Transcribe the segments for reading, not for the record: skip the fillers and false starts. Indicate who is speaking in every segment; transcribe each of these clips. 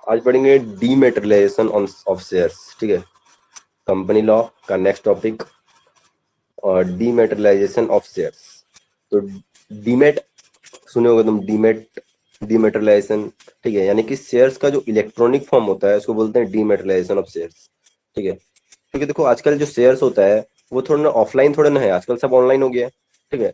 Speaker 1: आज पढ़ेंगे डीमेटेरियलाइजेशन of shares. ठीक है, कंपनी लॉ का नेक्स्ट टॉपिक और डीमेटेरियलाइजेशन ऑफ शेयर्स। तो डीमेट सुने होगे तुम, डीमेटेरियलाइजेशन। ठीक है, यानी कि शेयर्स का जो इलेक्ट्रॉनिक फॉर्म होता है उसको बोलते हैं डीमेटेरियलाइजेशन ऑफ शेयर्स। ठीक है, क्योंकि देखो आजकल जो शेयर्स होता है वो थोड़ा ना ऑफलाइन थोड़ा ना है, आजकल सब ऑनलाइन हो गया है। ठीक है,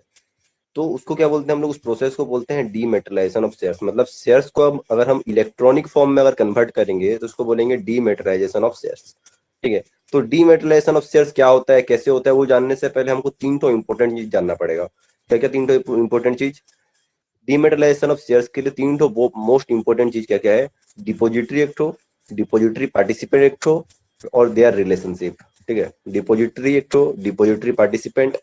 Speaker 1: तो उसको क्या बोलते हैं हम लोग, उस प्रोसेस को बोलते हैं डीमेटेरियलाइजेशन ऑफ शेयर्स। मतलब शेयर्स को अब अगर हम इलेक्ट्रॉनिक फॉर्म में अगर कन्वर्ट करेंगे तो उसको बोलेंगे डीमेटेरियलाइजेशन ऑफ शेयर्स। ठीक है, तो डीमेटेरियलाइजेशन ऑफ शेयर्स क्या होता है, कैसे होता है, वो जानने से पहले हमको तीन तो इंपॉर्टेंट चीज जानना पड़ेगा। क्या क्या तीन तो इंपॉर्टेंट चीज डीमेटेरियलाइजेशन ऑफ शेयर्स के लिए? तीन तो मोस्ट इंपॉर्टेंट चीज क्या क्या है? डिपोजिटरी एक्ट हो, डिपोजिटरी पार्टिसिपेंट एक्ट हो, और देयर रिलेशनशिप। ठीक है, डिपोजिटरी एक्ट हो, डिपोजिटरी पार्टिसिपेंट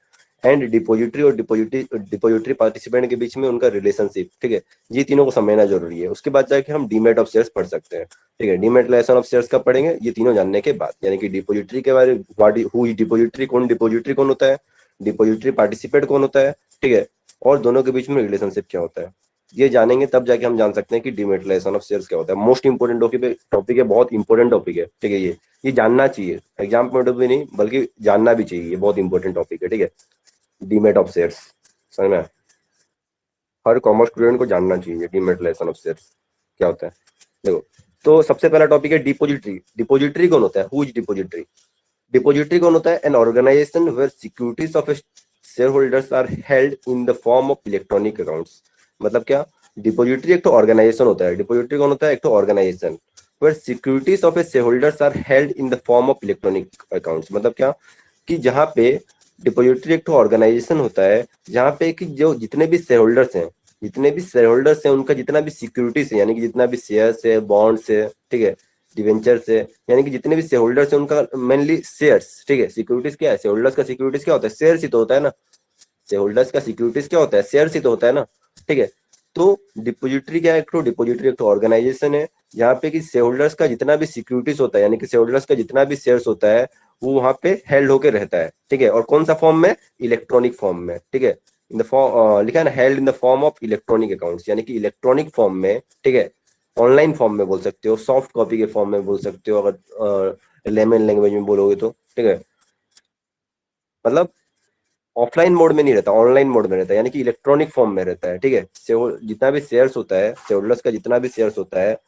Speaker 1: एंड डिपोजिटरी और डिपोजिटरी पार्टिसिपेंट के बीच में उनका रिलेशनशिप। ठीक है, ये तीनों को समझना जरूरी है, उसके बाद जाके हम डीमेट ऑफ शेयर्स पढ़ सकते हैं। ठीक है, डीमेटेरियलाइजेशन ऑफ शेयर्स कब पढ़ेंगे? ये तीनों जानने के बाद, यानी कि डिपोजिटरी के बारे में, हु इज डिपोजिटरी, कौन डिपोजिटरी कौन होता है, डिपोजिटरी पार्टिसिपेंट कौन होता है। ठीक है, और दोनों के बीच में रिलेशनशिप क्या होता है, ये जानेंगे तब जाके हम जान सकते हैं कि डीमेटेरियलाइजेशन ऑफ शेयर्स क्या होता है। मोस्ट इंपोर्टेंट टॉपिक है, बहुत इंपॉर्टेंट टॉपिक है। ठीक है, ये जानना चाहिए, एग्जाम पॉइंट ऑफ व्यू नहीं बल्कि जानना भी चाहिए, ये बहुत इंपॉर्टेंट टॉपिक है। ठीक है, डीमेट ऑफ शेयर्स समझ में आया? हर कॉमर्स स्टूडेंट को जानना चाहिए डीमेटेरियलाइजेशन ऑफ शेयर्स क्या होता है। देखो, तो सबसे पहला टॉपिक है डिपोजिटरी। डिपोजिटरी कौन होता है? Who is depository? डिपोजिटरी कौन होता है? An organisation where securities of share holders are held in the form of electronic accounts. मतलब क्या? डिपोजिटरी एक तो ऑर्गेनाइजेशन होता है। डिपोजिटरी कौन होता है? एक तो organisation where securities of a share holders are held in the form of electronic accounts. मतलब क्या कि जहाँ पे डिपोजिटरी एक तो ऑर्गेनाइजेशन होता है जहाँ पे कि जो जितने भी शेयर होल्डर्स हैं, जितने भी शेयर होल्डर्स हैं उनका जितना भी सिक्योरिटीज है, यानी कि जितना भी शेयर्स है, बॉन्ड्स है, ठीक है, डिवेंचर्स है, यानी कि जितने भी शेयर होल्डर्स है उनका मेनली शेयर्स। ठीक है, सिक्योरिटीज क्या है? शेयर होल्डर्स का सिक्योरिटीज क्या होता है? शेयर्स ही तो होता है ना। शेयर होल्डर्स का सिक्योरिटीज क्या होता है? शेयर्स ही तो होता है ना। ठीक है, तो डिपोजिटरी क्या है? एक तो डिपोजिटरी एक तो ऑर्गेनाइजेशन है जहाँ पे कि शेयर होल्डर्स का जितना भी सिक्योरिटीज होता है, यानी कि शेयर होल्डर्स का जितना भी शेयर्स होता है वो वहां पे हेल्ड होके रहता है। ठीक है, और कौन सा फॉर्म में? इलेक्ट्रॉनिक फॉर्म में। ठीक है, इन द फॉर्म लिखा है ना, held in the form of electronic accounts, यानी कि इलेक्ट्रॉनिक फॉर्म में। ठीक है, ऑनलाइन फॉर्म में बोल सकते हो, सॉफ्ट कॉपी के फॉर्म में बोल सकते हो, अगर लेमन लैंग्वेज में बोलोगे तो। ठीक है, मतलब ऑफलाइन मोड में नहीं रहता, ऑनलाइन मोड में रहता है, यानी कि इलेक्ट्रॉनिक फॉर्म में रहता है। ठीक है, जितना भी शेयर्स होता है, शेयरहोल्डर्स का जितना भी शेयर्स होता है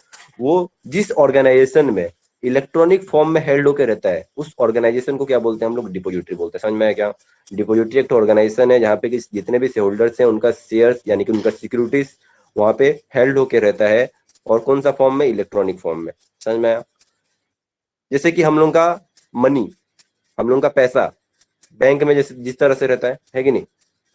Speaker 1: वो जिस ऑर्गेनाइजेशन में इलेक्ट्रॉनिक फॉर्म में हेल्ड होकर रहता है उस ऑर्गेनाइजेशन को क्या बोलते हैं हम लोग? डिपोजिटरी बोलते हैं। समझ में आया क्या? डिपोजिटरी एक ऑर्गेनाइजेशन है जहाँ पे कि जितने भी शेयर होल्डर्स हैं उनका शेयर्स यानी कि उनका सिक्योरिटीज वहां पे हेल्ड होकर रहता है, और कौन सा फॉर्म में? इलेक्ट्रॉनिक फॉर्म में। समझ में आया? जैसे कि हम लोग का मनी, हम लोग का पैसा बैंक में जैसे जिस तरह से रहता है कि नहीं?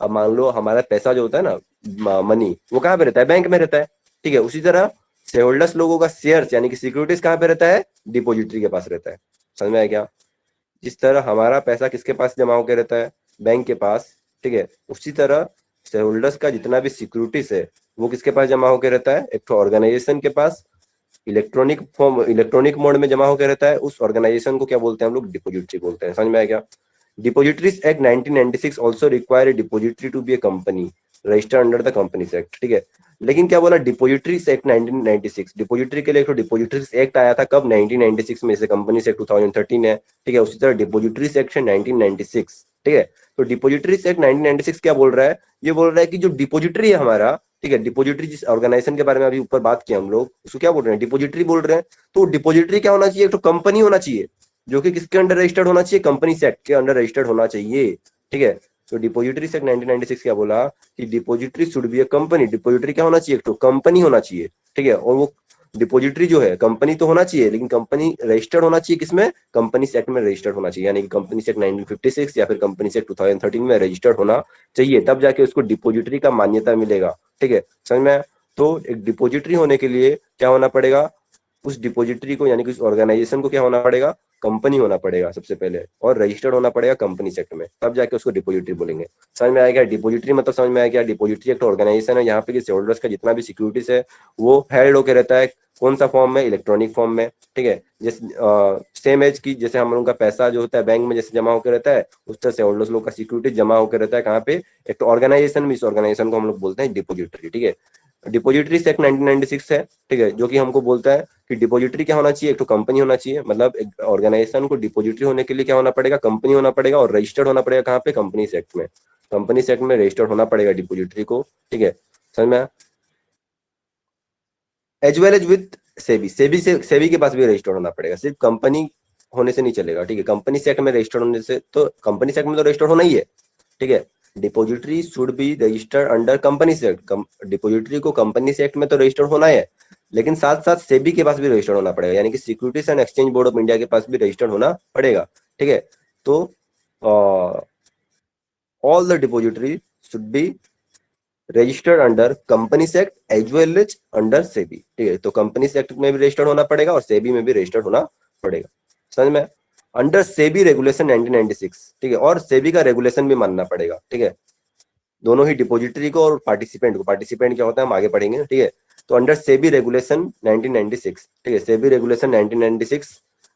Speaker 1: अब मान लो हमारा पैसा जो होता है ना, मनी, वो कहाँ पे रहता है? बैंक में रहता है। ठीक है, उसी तरह शेयर होल्डर्स लोगों का शेयर्स यानी कि सिक्योरिटीज कहाँ पे रहता है? डिपोजिटरी के पास रहता है। समझ में आया क्या? जिस तरह हमारा पैसा किसके पास जमा होकर रहता है? बैंक के पास। ठीक है, उसी तरह शेयर होल्डर्स का जितना भी सिक्योरिटीज है वो किसके पास जमा होकर रहता है? एक तो ऑर्गेनाइजेशन के पास, इलेक्ट्रॉनिक मोड में जमा होकर रहता है। उस ऑर्गेनाइजेशन को क्या बोलते हैं हम लोग? डिपोजिटरी बोलते हैं। समझ में आया क्या? Depositories act 1996 also require a depository to be a company registered under the companies act. ठीक है, लेकिन क्या बोला? डिपोजिटरीज एक्ट 1996, डिपोजिटरी के लिए एक डिपोजिटरीज एक्ट आया था कब? 1996 में। से कंपनीज एक्ट 2013 है। ठीक है, उसी तरह डिपोजिटरीज एक्ट है 1996। ठीक है, तो डिपोजिटरीज एक्ट 1996 क्या बोल रहा है? ये बोल रहा है कि जो डिपोजिटरी है हमारा, ठीक है, डिपोजिटरी जिस ऑर्गेनाइजेशन के बारे में अभी ऊपर बात की हम लोग, उसको क्या बोल रहे हैं? डिपोजिटरी बोल रहे हैं। तो डिपोजिटरी क्या होना चाहिए? एक तो कंपनी होना चाहिए जो कि किसके अंडर रजिस्टर्ड होना चाहिए? कंपनी एक्ट के अंडर रजिस्टर्ड होना चाहिए। ठीक है, तो डिपोजिटरी एक्ट 1996 क्या बोला कि depository should B a company. Depository क्या होना चाहिए? एक तो कंपनी होना चाहिए। ठीक है, और वो डिपोजिटरी जो है कंपनी तो होना चाहिए, लेकिन कंपनी रजिस्टर्ड होना चाहिए किसमें? कंपनी एक्ट में रजिस्टर्ड होना चाहिए, यानी कि कंपनी एक्ट 1956 या फिर कंपनी एक्ट 2013 में रजिस्टर्ड होना चाहिए, तब जाके उसको डिपोजिटरी का मान्यता मिलेगा। ठीक है, समझ में आया? तो एक डिपोजिटरी होने के लिए क्या होना पड़ेगा? उस डिपोजिटरी को यानी कि उस ऑर्गेनाइजेशन को क्या होना पड़ेगा? कंपनी होना पड़ेगा सबसे पहले, और रजिस्टर्ड होना पड़ेगा कंपनी सेक्टर में, तब जाके उसको डिपोजिटरी बोलेंगे। समझ में आएगा? डिपोजिटरी मतलब समझ में आया क्या? डिपोजिटरी एक ऑर्गेनाइजेशन है यहाँ पे शेयर होल्डर्स का जितना भी सिक्योरिटीज है वो हेल्ड होकर रहता है। कौन सा फॉर्म में? इलेक्ट्रॉनिक फॉर्म में। ठीक है, जैसे सेम एज की जैसे हम लोग का पैसा जो होता है बैंक में जैसे जमा होकर रहता है, उस तरह शेयर होल्डर्स लोग का सिक्योरिटी जमा होकर रहता है कहाँ पे? एक तो ऑर्गेनाइजेशन में। इस ऑर्गेनाइजेशन को हम लोग बोलते हैं डिपोजिटरी। ठीक है, डिपोजिटरी एक्ट 1996 है, ठीक है, जो कि हमको बोलता है कि डिपोजिटरी क्या होना चाहिए, एक तो कंपनी होना चाहिए, मतलब एक ऑर्गेनाइजेशन को डिपोजिटरी होने के लिए क्या होना पड़ेगा, कंपनी होना पड़ेगा, और रजिस्टर्ड होना पड़ेगा कहाँ पे, कंपनी एक्ट में। कंपनी एक्ट में रजिस्टर्ड होना पड़ेगा डिपोजिटरी को, ठीक है, समझ में। As well as with SEBI, SEBI के पास भी रजिस्टर्ड होना पड़ेगा, सिर्फ कंपनी होने से नहीं चलेगा, ठीक है। कंपनी एक्ट में रजिस्टर्ड होने से, तो कंपनी एक्ट में तो रजिस्टर्ड होना ही है, ठीक है। Depository should be registered under company act, depository को कंपनी एक्ट में तो रजिस्टर्ड होना है, लेकिन साथ साथ सेबी के पास भी रजिस्टर्ड होना पड़ेगा, यानी कि securities and exchange board of India के पास भी रजिस्टर्ड होना पड़ेगा, ठीक है। तो all the depository should be registered under company act as well as under SEBI, ठीक है। तो कंपनी एक्ट में भी रजिस्टर्ड होना पड़ेगा और सेबी में भी रजिस्टर्ड होना पड़ेगा, समझ में। अंडर सेबी रेगुलेशन 1996, ठीक है, और सेबी का रेगुलेशन भी मानना पड़ेगा, ठीक है, दोनों ही डिपोजिटरी को और पार्टिसिपेंट को। पार्टिसिपेंट क्या होता है हम आगे पढ़ेंगे, ठीक है। तो अंडर सेबी रेगुलेशन 1996, ठीक है, सेबी रेगुलेशन 1996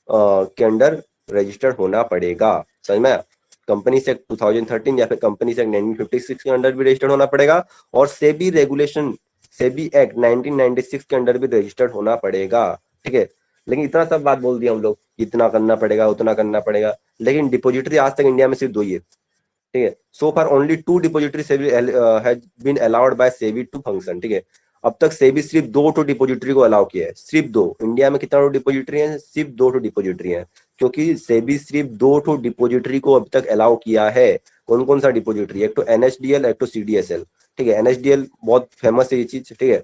Speaker 1: के अंडर रजिस्टर्ड होना पड़ेगा, समझ में। कंपनी एक्ट 2013 या फिर कंपनी एक्ट 1956 के अंडर भी रजिस्टर्ड होना पड़ेगा, और सेबी रेगुलेशन, सेबी एक्ट 1996 के अंडर भी रजिस्टर्ड होना पड़ेगा, ठीक है। लेकिन इतना सब बात बोल दिया हम लोग, इतना करना पड़ेगा उतना करना पड़ेगा, लेकिन डिपोजिटरी आज तक इंडिया में सिर्फ दो ही है, ठीक है। So far only two depository SEBI has been allowed by SEBI to function, ठीक है। अब तक सेबी सिर्फ दो टू डिपोजिटरी को अलाउ किया है, सिर्फ दो। इंडिया में कितना डिपोजिटरी है, सिर्फ दो टू डिपोजिटरी है, क्योंकि सेबी सिर्फ दो टू डिपोजिटरी को अब तक अलाउ किया है। कौन कौन सा डिपोजिटरी, एक तो एनएसडीएल, एक तो सीडीएसएल, ठीक है। एनएसडीएल बहुत फेमस है ये चीज, ठीक है,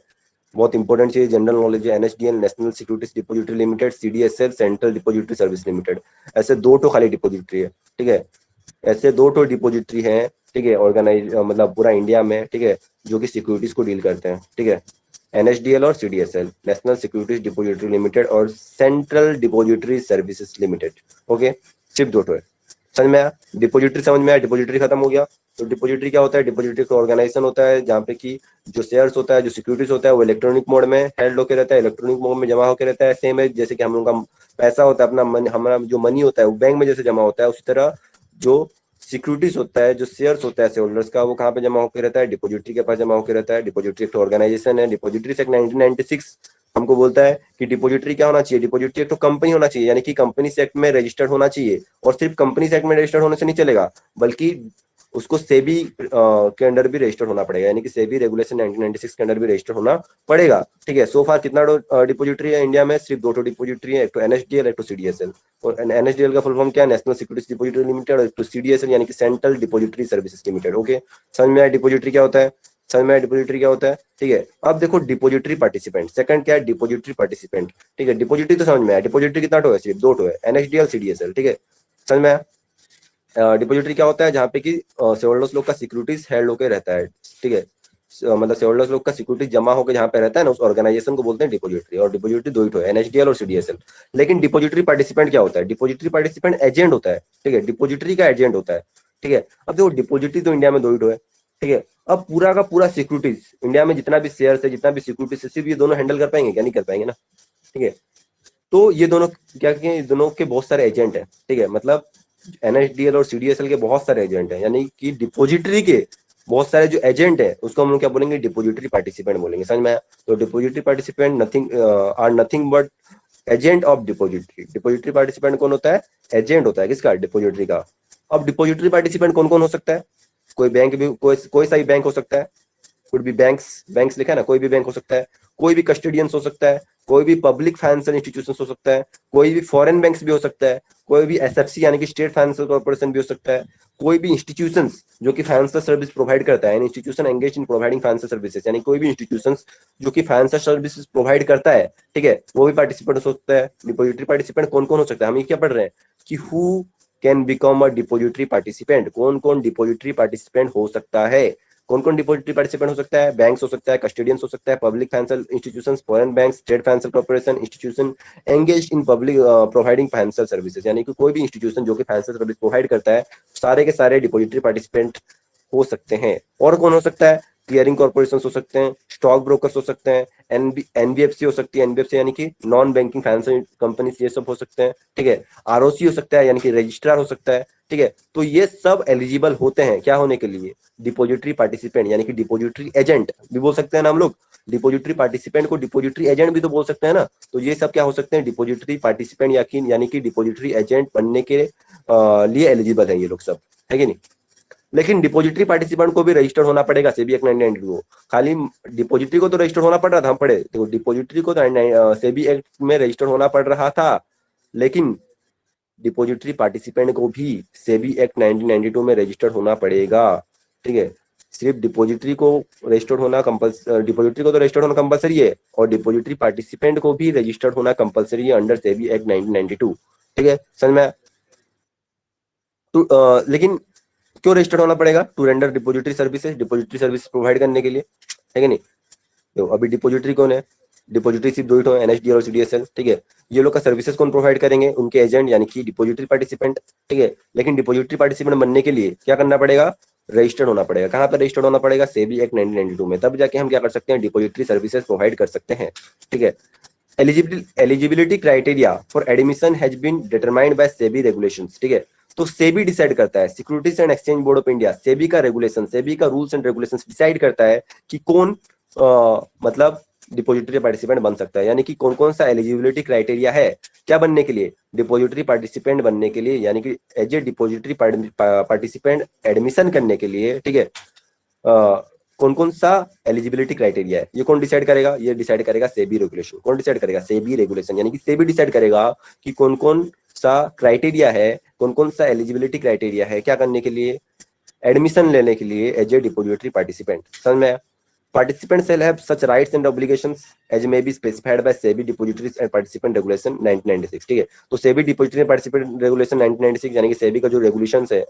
Speaker 1: बहुत इंपॉर्टेंट चीज, जनरल नॉलेज है। NSDL national securities depository limited, CDSL central depository service limited, ऐसे दो टू खाली डिपोजिटरी है, ठीक है। ऐसे दो टो डिपोजिटरी हैं, ठीक है, ऑर्गेनाइज मतलब पूरा इंडिया में, ठीक है, जो कि सिक्योरिटीज को डील करते हैं, ठीक है। एनएसडीएल और CDSL, national securities depository limited और central depository services limited, okay, सिर्फ दो टो है, समझ में आया। डिपोजिटरी समझ में आया, डिपोजिटरी खत्म हो गया। तो डिपोजिटरी क्या होता है, डिपोजिटरी का ऑर्गेनाइजेशन होता है जहाँ पे कि जो शेयर्स होता है, जो सिक्योरिटीज होता है, वो इलेक्ट्रॉनिक मोड में हेल्ड होकर रहता है, इलेक्ट्रॉनिक मोड में जमा होकर रहता है। सेम है जैसे कि हम लोग का पैसा होता है, अपना हमारा जो मनी होता है वो बैंक में जैसे जमा होता है, उसी तरह जो सिक्योरिटीज होता है, जो शेयर्स होता है शेयर होल्डर्स का, वो कहाँ पे जमा होकर रहता है, डिपोजिटरी के पास जमा होकर रहता है। डिपोजिटरी एक ऑर्गेनाइजेशन है। डिपोजिटरी एक्ट 1996 हमको बोलता है कि डिपोजिटरी क्या होना चाहिए, डिपोजिटरी एक तो कंपनी होना चाहिए, यानी कि कंपनी एक्ट में रजिस्टर्ड होना चाहिए, और सिर्फ कंपनी एक्ट में रजिस्टर्ड होने से नहीं चलेगा, बल्कि उसको सेबी के अंडर भी रजिस्टर्ड होना पड़ेगा, यानी कि सेबी रेगुलेशन 1996 के अंडर भी रजिस्टर्ड होना पड़ेगा, ठीक है। सो फार कितना डिपोजिटरी है इंडिया में, सिर्फ दो डिपोजिटरी है, एक तो एनएसडीएल, एक तो सीडीएसएल। और एनएसडीएल का फुल फॉर्म क्या है, नेशनल सिक्योरिटीज डिपोजिटरी लिमिटेड, और एक तो सीडीएसएल यानी कि central depository services limited, okay. समझ में आया डिपोजिटरी क्या होता है, समझ में आया डिपोजिटरी क्या होता है, ठीक है। अब देखो डिपोजिटरी पार्टिसिपेंट, सेकंड क्या है, डिपोजिटरी पार्टिसिपेंट, ठीक है। डिपोजिटरी तो समझ में आया, डिपोजिटरी कितना टो है, सिर्फ दो टो है, एनएसडीएल सीडीएसएल, ठीक है, समझ में आया। डिपोजिटरी क्या होता है, जहाँ पे कि शेयर होल्डर्स लोग का सिक्योरिटीज हेल्ड होकर रहता है, ठीक है। मतलब शेयर होल्डर्स लोग का सिक्योरिटी जमा होकर जहाँ पे रहता है ना, उस ऑर्गेनाइजेशन को बोलते हैं डिपोजिटरी। और डिपोजिटरी दो ही तो है, एनएसडीएल और सीडीएसएल। लेकिन डिपोजिटरी पार्टिसिपेंट क्या होता है, डिपोजिटरी पार्टिसिपेंट एजेंट होता है, ठीक है, डिपोजिटरी का एजेंट होता है, ठीक है। अब देखो डिपोजिटरी तो इंडिया में दो ही तो है, ठीक है। अब पूरा का पूरा सिक्योरिटीज इंडिया में जितना भी शेयर है, जितना भी सिक्योरिटीज है, सिर्फ ये दोनों हैंडल कर पाएंगे क्या, नहीं कर पाएंगे ना, ठीक है। तो ये दोनों क्या किए, दोनों के बहुत सारे एजेंट है, ठीक है, मतलब एनएसडीएल और सीडीएसएल के बहुत सारे एजेंट हैं, यानी कि डिपोजिटरी के बहुत सारे जो एजेंट है, उसको हम लोग क्या बोलेंगे, डिपोजिटरी पार्टिसिपेंट बोलेंगे, समझ में आया। तो depository participant nothing are nothing but agent of depository. Depository participant कौन होता है, एजेंट होता है किसका, डिपोजिटरी का। अब डिपोजिटरी पार्टिसिपेंट कौन कौन हो सकता है, कोई बैंक भी, कोई सा भी बैंक हो सकता है, कुड बी बैंक्स, बैंक्स लिखा है ना, कोई भी बैंक हो सकता है, कोई भी कस्टडियंस हो सकता है, कोई भी पब्लिक फाइनेंशियल इंस्टीट्यूशन हो सकता है, कोई भी फॉरेन बैंक्स भी हो सकता है, कोई भी एसएफसी यानी कि स्टेट फाइनेंशियल कॉर्पोरेशन भी हो सकता है, कोई भी इंस्टीट्यूशंस जो कि फाइनेंशियल सर्विस प्रोवाइड करता है, institution engage in providing financial services, यानी कोई भी इंस्टीट्यूशंस जो कि फाइनेंशियल सर्विसेज प्रोवाइड करता है, ठीक है, वो भी पार्टिसिपेंट हो सकता है। डिपोजिटरी पार्टिसिपेंट कौन कौन हो सकता है, हम ये क्या पढ़ रहे हैं कि who can become a depository participant, कौन कौन डिपोजिटरी पार्टिसिपेंट हो सकता है। कौन कौन डिपोजिटरी पार्टिसिपेंट हो सकता है, बैंक्स हो सकता है, कस्टडियंस हो सकता है, public financial institutions, foreign banks, state financial corporation, institution engage in public providing financial services, यानी कि कोई भी इंस्टीट्यूशन जो कि फाइनेंशियल सर्विस प्रोवाइड करता है, सारे के सारे डिपोजिटरी पार्टिसिपेंट हो सकते हैं। और कौन हो सकता है, क्लियरिंग कॉर्पोरेशन हो सकते हैं, स्टॉक ब्रोकर्स हो सकते हैं, एनबीएफसी हो सकती है, एनबीएफसी यानी कि नॉन बैंकिंग फाइनेंशियल कंपनीज, ये सब हो सकते हैं, ठीक है। आरओसी हो सकता है यानी कि रजिस्ट्रार हो सकता है, ठीक है। तो ये सब एलिजिबल होते हैं क्या होने के लिए, डिपोजिटरी पार्टिसिपेंट यानी कि डिपोजिटरी एजेंट भी बोल सकते हैं ना हम लोग। डिपोजिटरी पार्टिसिपेंट को डिपोजिटरी एजेंट भी तो बोल सकते हैं ना। तो ये सब क्या हो सकते हैं, डिपोजिटरी पार्टिसिपेंट यानी कि डिपोजिटरी एजेंट बनने के लिए एलिजिबल है ये लोग सब, है कि नहीं। लेकिन डिपॉजिटरी पार्टिसिपेंट को भी रजिस्टर होना पड़ेगा सेबी एक्ट 1992 को। खाली डिपॉजिटरी को तो रजिस्टर होना पड़ रहा था, हम पढ़े तो डिपॉजिटरी को तो सेबी एक्ट में रजिस्टर होना पड़ रहा था, लेकिन डिपॉजिटरी पार्टिसिपेंट को भी सेबी एक्ट 1992 में रजिस्टर होना पड़ेगा, ठीक है। सिर्फ डिपॉजिटरी को रजिस्टर्ड होना डिपॉजिटरी को तो रजिस्टर्ड होना कंपलसरी है, और डिपॉजिटरी पार्टिसिपेंट को भी रजिस्टर्ड होना कंपलसरी है अंडर सेबी एक्ट 1992, ठीक है, समझ में। तो लेकिन क्यों रजिस्टर्ड होना पड़ेगा, to render depository services, depository service provide करने के लिए, है कि नहीं। तो अभी डिपॉजिटरी कौन है, डिपॉजिटरी सिर्फ दो ही तो एनएसडीएल और सीडीएसएल, ठीक है। ये लोग का सर्विसेज कौन प्रोवाइड करेंगे, उनके एजेंट यानी कि डिपॉजिटरी पार्टिसिपेंट, ठीक है। लेकिन डिपॉजिटरी पार्टिसिपेंट बनने के लिए क्या करना पड़ेगा, रजिस्टर्ड होना पड़ेगा। कहाँ पर रजिस्टर्ड होना पड़ेगा, सेबी एक्ट 1992 में, तब जाके हम क्या कर सकते हैं, डिपॉजिटरी सर्विसेज प्रोवाइड कर सकते हैं, ठीक है। Eligibility criteria for admission has been determined by SEBI regulations, ठीक है। तो सेबी डिसाइड करता है, securities and exchange board of India, SEBI का रेगुलेशन, सेबी का रूल्स एंड रेगुलेशंस डिसाइड करता है कि कौन मतलब डिपॉजिटरी पार्टिसिपेंट बन सकता है, यानी कि कौन कौन सा एलिजिबिलिटी क्राइटेरिया है क्या बनने के लिए, डिपॉजिटरी पार्टिसिपेंट बनने के लिए, यानी कि as a depository participant admission करने के लिए, ठीक है। कौन कौन सा एलिजिबिलिटी क्राइटेरिया है, ये कौन डिसाइड करेगा, ये डिसाइड करेगा सेबी रेगुलेशन। कौन डिसाइड करेगा, सेबी रेगुलेशन, यानी कि सेबी डिसाइड करेगा कि कौन कौन सा क्राइटेरिया है, कौन कौन सा एलिजिबिलिटी क्राइटेरिया है क्या करने के लिए, एडमिशन लेने के लिए एज ए डिपॉजिटरी पार्टिसिपेंट, समझ में आया। Participants shall have such rights and obligations as may be specified by SEBI Depositories and Participant Regulation 1996, ठीक है। तो SEBI Depository and Participant Regulation 1996 यानी कि SEBI का जो रेगुलेशंस है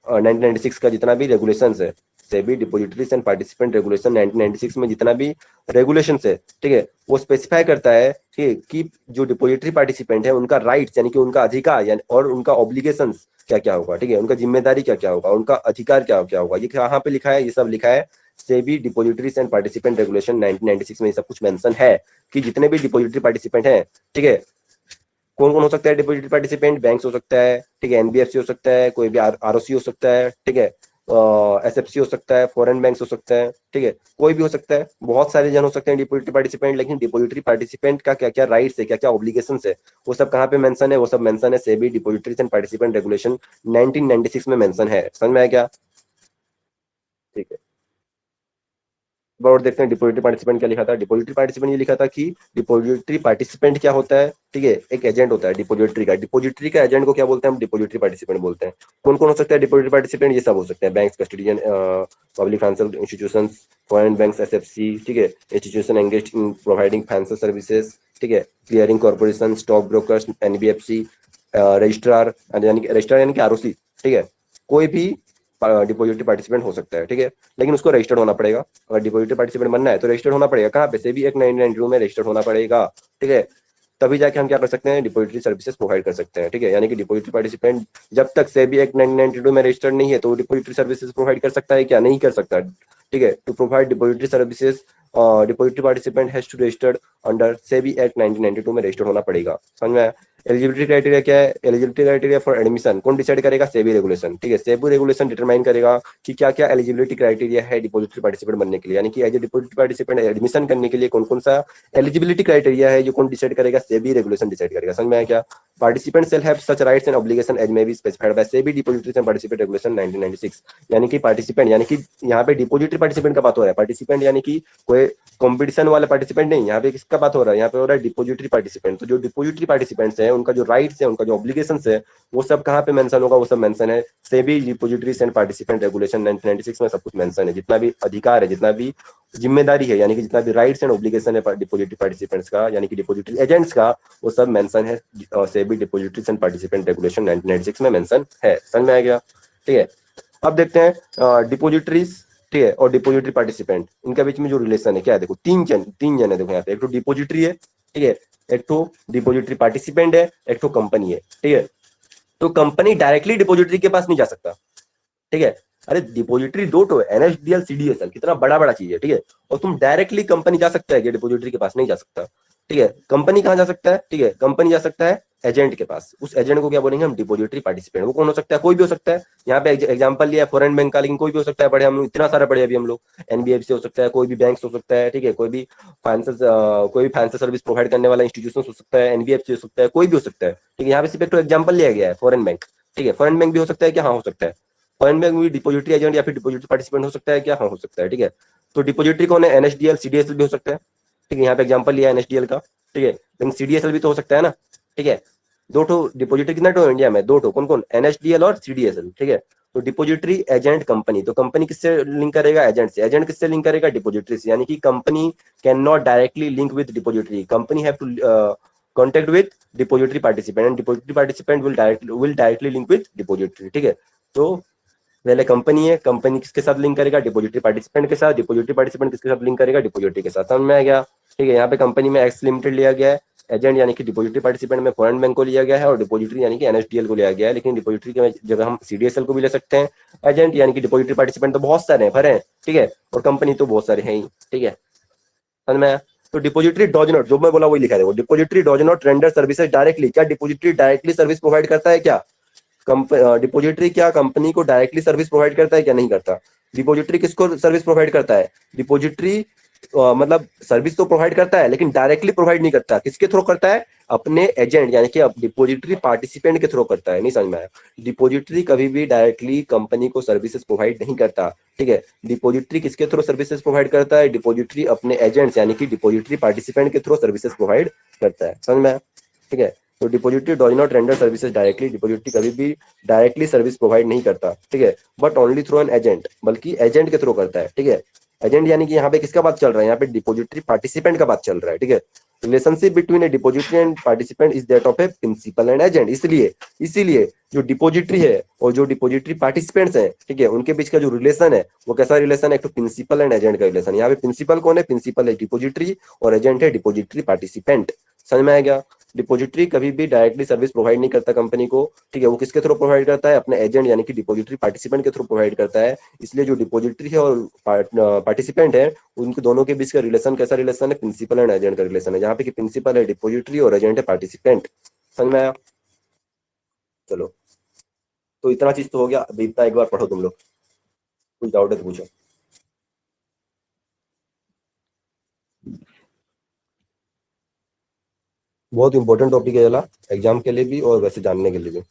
Speaker 1: 1996 का जितना भी रेगुलेशंस है, SEBI Depositories and Participant Regulation 1996 में जितना भी रेगुलेशंस है, ठीक है, वो स्पेसिफाई करता है, ठीक है, कि जो डिपॉजिटरी पार्टिसिपेंट है उनका राइट्स यानी कि उनका अधिकार यानी और उनका ऑब्लिगेशंस क्या क्या होगा, ठीक है, उनका जिम्मेदारी क्या क्या होगा, उनका अधिकार क्या क्या होगा, ये कहाँ पे लिखा है, ये सब लिखा है SEBI depositories and participant regulation 1996 में। ये सब कुछ मेंशन है कि जितने भी डिपॉजिटरी पार्टिसिपेंट हैं, ठीक है, कौन कौन हो सकता है डिपॉजिटरी पार्टिसिपेंट, बैंक्स हो सकता है, ठीक है, एनबीएफसी हो सकता है, कोई भी आरओसी हो सकता है, ठीक है, एसएफसी हो सकता है, फॉरेन बैंक्स हो सकता है, ठीक है, कोई भी हो सकता है, बहुत सारे जन हो सकते हैं डिपॉजिटरी पार्टिसिपेंट। लेकिन डिपॉजिटरी पार्टिसिपेंट का क्या क्या राइट्स है, क्या क्या ऑब्लिगेशन है, वो सब कहाँ पे मेंशन है, वो सब मेंशन है SEBI depositories and participant regulation 1996 में मेंशन है, समझ में आया क्या, ठीक है। और देखते हैं डिपॉजिटरी पार्टिसिपेंट क्या लिखा था। डिपॉजिटरी पार्टिसिपेंट ये लिखा था कि डिपॉजिटरी पार्टिसिपेंट क्या होता है, ठीक है, एक एजेंट होता है डिपॉजिटरी का। डिपॉजिटरी का एजेंट को क्या बोलते हैं, हम डिपॉजिटरी पार्टिसिपेंट बोलते हैं। कौन कौन हो सकता है डिपॉजिटरी पार्टिसिपेंट, ये सब हो सकते हैं, bank, custodian, public financial institution, foreign bank, SFC, ठीक है, institution engaged in providing financial services, ठीक है, clearing corporation, stock brokers, NBFC, registrar यानी कि आरओसी, ठीक है, कोई भी डिपॉजिटरी पार्टिसिपेंट हो सकता है, ठीक है। लेकिन उसको रजिस्टर्ड होना पड़ेगा, अगर डिपॉजिटरी पार्टिसिपेंट बनना है तो रजिस्टर्ड होना पड़ेगा, कहाँ पे, सेबी एक्ट 1992 में रजिस्टर्ड होना पड़ेगा, ठीक है। तभी जाके हम क्या कर सकते हैं, डिपॉजिटरी सर्विसेज प्रोवाइड कर सकते हैं, ठीक है। यानी कि डिपॉजिटरी पार्टिसिपेंट जब तक सेबी एक्ट 1992 में रजिस्टर्ड नहीं है तो डिपॉजिटरी सर्विसेज प्रोवाइड कर सकता है क्या, नहीं कर सकता, ठीक है। To provide depository services depository participant has to registered under SEBI act 1992 में रजिस्टर्ड होना पड़ेगा, समझ में आया। एलिजिबिलिटी क्राइटेरिया क्या है, एलिजिबिलिटी क्राइटेरिया फॉर एडमिशन कौन डिसाइड करेगा, सेबी रेगुलेशन, ठीक है। सेबी रेगुलेशन डिटरमाइन करेगा कि क्या क्या एलिजिबिलिटी क्राइटेरिया है डिपॉजिटरी पार्टिसिपेंट बनने के लिए, यानी कि as a depository participant admission करने के लिए कौन कौन सा एलिजिबिलिटी क्राइटेरिया है, जो कौन डिसाइड करेगा, सेबी रेगुलेशन डिसाइड करेगा, समझ में आया क्या। Participant shall have such rights and obligation as may be specified by SEBI depositories and participant regulation 1996, यानी कि पार्टिसिपेंट यानी कि यहाँ पे डिपॉजिटरी पार्टिसिपेंट का बात हो रहा है, पार्टिसिपेंट यानी कि कोई कंपटीशन वाले पार्टिसिपेंट नहीं, यहाँ पे किसका बात हो रहा है, यहाँ पे हो रहा है डिपॉजिटरी पार्टिसिपेंट। तो जो डिपॉजिटरी पार्टिसिपेंट्स हैं उनका जो राइट्स है, उनका जो ऑब्लिगेशन है, वो सब कहाँ पे मेंशन होगा, वो सब मेंशन है SEBI depositories and participant regulation 1996 में, सब कुछ मेंशन है। जितना भी अधिकार है, जितना भी जिम्मेदारी है, यानी कि जितना भी राइट्स एंड ऑब्लिगेशन है डिपॉजिटरी पार्टिसिपेंट्स का, यानी कि डिपॉजिटरी एजेंट्स का, वो सब मेंशन है SEBI depositories and participant regulation 1996 में मेंशन है, समझ में आ गया, ठीक है। अब देखते हैं डिपॉजिटरीज, ठीक है, और डिपॉजिटरी पार्टिसिपेंट, इनके बीच में जो रिलेशन है क्या है, देखो तीन जन है, देखो यहाँ पे एक तो डिपॉजिटरी है, ठीक है, एक तो डिपॉजिटरी पार्टिसिपेंट है, एक तो कंपनी है, ठीक है। तो कंपनी डायरेक्टली डिपॉजिटरी के पास नहीं जा सकता, ठीक है। अरे डिपोजिटरी दो तो एनएसडीएल सीडीएसएल, कितना बड़ा बड़ा चीज है, ठीक है। और तुम डायरेक्टली कंपनी जा सकता है कि डिपोजिटरी के पास नहीं जा सकता, ठीक है। कंपनी कहाँ जा सकता है, ठीक है, कंपनी जा सकता है एजेंट के पास। उस एजेंट को क्या बोलेंगे हम, डिपोजिटरी पार्टिसिपेंट। वो कौन हो सकता है, कोई भी हो सकता है। यहाँ पे एग्जांपल लिया फॉरेन बैंक का, लेकिन कोई भी हो सकता है। पढ़े हम लोग, इतना सारा पढ़े अभी हम लोग। एनबीएफसी हो सकता है, कोई भी बैंक हो सकता है, ठीक है। कोई भी फाइनेंशियल सर्विस प्रोवाइड करने वाला इंस्टीट्यूशन हो सकता है, एनबीएफसी हो सकता है, कोई भी हो सकता है, ठीक है। यहाँ पे सिर्फ एक एग्जाम्पल लिया गया है फॉरेन बैंक, ठीक है। फॉरेन बैंक भी हो सकता है क्या, हाँ हो सकता है। फॉरेन बैंक भी डिपोजिटरी एजेंट या फिर डिपोजिटरी पार्टिसिपेंट हो सकता है क्या, हाँ हो सकता है, ठीक है। तो डिपोजिटरी कौन है, एनएसडीएल सीडीएसएल भी हो सकता है, ठीक है। यहाँ पे एग्जाम्पल लिया एनएसडीएल का, ठीक है, लेकिन सीडीएसएल भी तो हो सकता है ना, ठीक है। दो ठो डिपोजिटरी, कितना ठो इंडिया में, दो ठो, कौन कौन, एनएसडीएल और सीडीएसएल, ठीक है। तो डिपोजिटरी एजेंट कंपनी, तो कंपनी किससे लिंक करेगा, एजेंट से। एजेंट किससे लिंक करेगा, डिपोजिटरी से। यानी कि company can not directly link with depository, company have to contact with depository participant, and depository participant will directly link with depository, ठीक है। तो पहले कंपनी है, कंपनी किसके साथ लिंक करेगा, डिपोजिटरी पार्टिसिपेंट के साथ। डिपोजिटरी पार्टिसिपेंट किसके साथ लिंक करेगा, डिपोजिटरी के साथ। समझ में आ गया, ठीक है। यहाँ पे कंपनी में एक्स लिमिटेड लिया गया है, एजेंट यानी कि डिपोजिटरी पार्टिसिपेंट में फॉरेन बैंक को लिया गया है, और डिपोजिटरी यानी कि एनएसडीएल को लिया गया है। लेकिन डिपोजिटरी की जगह हम सीडीएसएल को भी ले सकते हैं। एजेंट यानी कि डिपोजिटरी पार्टिसिपेंट तो बहुत सारे हैं, भरे हैं, ठीक है। और कंपनी तो बहुत सारे हैं ही, ठीक है। समझ में आया। तो डिपोजिटरी डॉज नॉट, जो मैं बोला वही लिखा है, वो depository does not render services directly. क्या डिपोजिटरी डायरेक्टली सर्विस प्रोवाइड करता है क्या, डिपोजिटरी क्या कंपनी को डायरेक्टली सर्विस प्रोवाइड करता है क्या, नहीं करता। डिपोजिटरी किसको सर्विस प्रोवाइड करता है, डिपोजिटरी मतलब सर्विस तो प्रोवाइड करता है, लेकिन डायरेक्टली प्रोवाइड नहीं करता। किसके थ्रू करता है, अपने एजेंट यानी कि अब डिपोजिटरी पार्टिसिपेंट के थ्रू करता है। नहीं समझ में आया। डिपोजिटरी कभी भी डायरेक्टली कंपनी को सर्विसेज प्रोवाइड नहीं करता, ठीक है। डिपोजिटरी किसके थ्रू सर्विसेज प्रोवाइड करता है, डिपोजिटरी अपने एजेंट्स यानी कि डिपोजिटरी पार्टिसिपेंट के थ्रू सर्विसेज प्रोवाइड करता है। समझ में आया, ठीक है। तो depository does not render services directly, depository कभी भी डायरेक्टली सर्विस प्रोवाइड नहीं करता, ठीक है। But only through an agent, बल्कि एजेंट के थ्रू करता है, ठीक है। एजेंट यानी कि यहाँ पे किसका बात चल रहा है, यहाँ पे डिपोजिटरी पार्टिसिपेंट का बात चल रहा है, ठीक है। Relationship between a depository and participant is that of a principal and agent. इसलिए इसीलिए जो डिपोजिटरी है और जो डिपोजिटरी पार्टिसिपेंट्स हैं, ठीक है, उनके बीच का जो रिलेशन है वो कैसा रिलेशन है, एक तो प्रिंसिपल एंड एजेंट का रिलेशन। यहाँ पे प्रिंसिपल कौन है, प्रिंसिपल है डिपोजिटरी, और एजेंट है डिपोजिटरी पार्टिसिपेंट। समझ में आ गया। डिपोजिटरी कभी भी डायरेक्टली सर्विस प्रोवाइड नहीं करता कंपनी को, ठीक है। वो किसके थ्रू प्रोवाइड करता है, अपने एजेंट यानी कि डिपोजिटरी पार्टिसिपेंट के थ्रू प्रोवाइड करता है। इसलिए जो डिपोजिटरी है और पार्टिसिपेंट है, उनके दोनों के बीच का रिलेशन कैसा रिलेशन है, प्रिंसिपल एंड एजेंट का रिलेशन है, जहाँ पे कि प्रिंसिपल है डिपोजिटरी और एजेंट है पार्टिसिपेंट। समझ में आया। चलो, तो इतना चीज तो हो गया। अभी इतना एक बार पढ़ो तुम लोग, कुछ डाउट है तो पूछो। बहुत इंपॉर्टेंट टॉपिक है ये वाला, एग्जाम के लिए भी और वैसे जानने के लिए भी।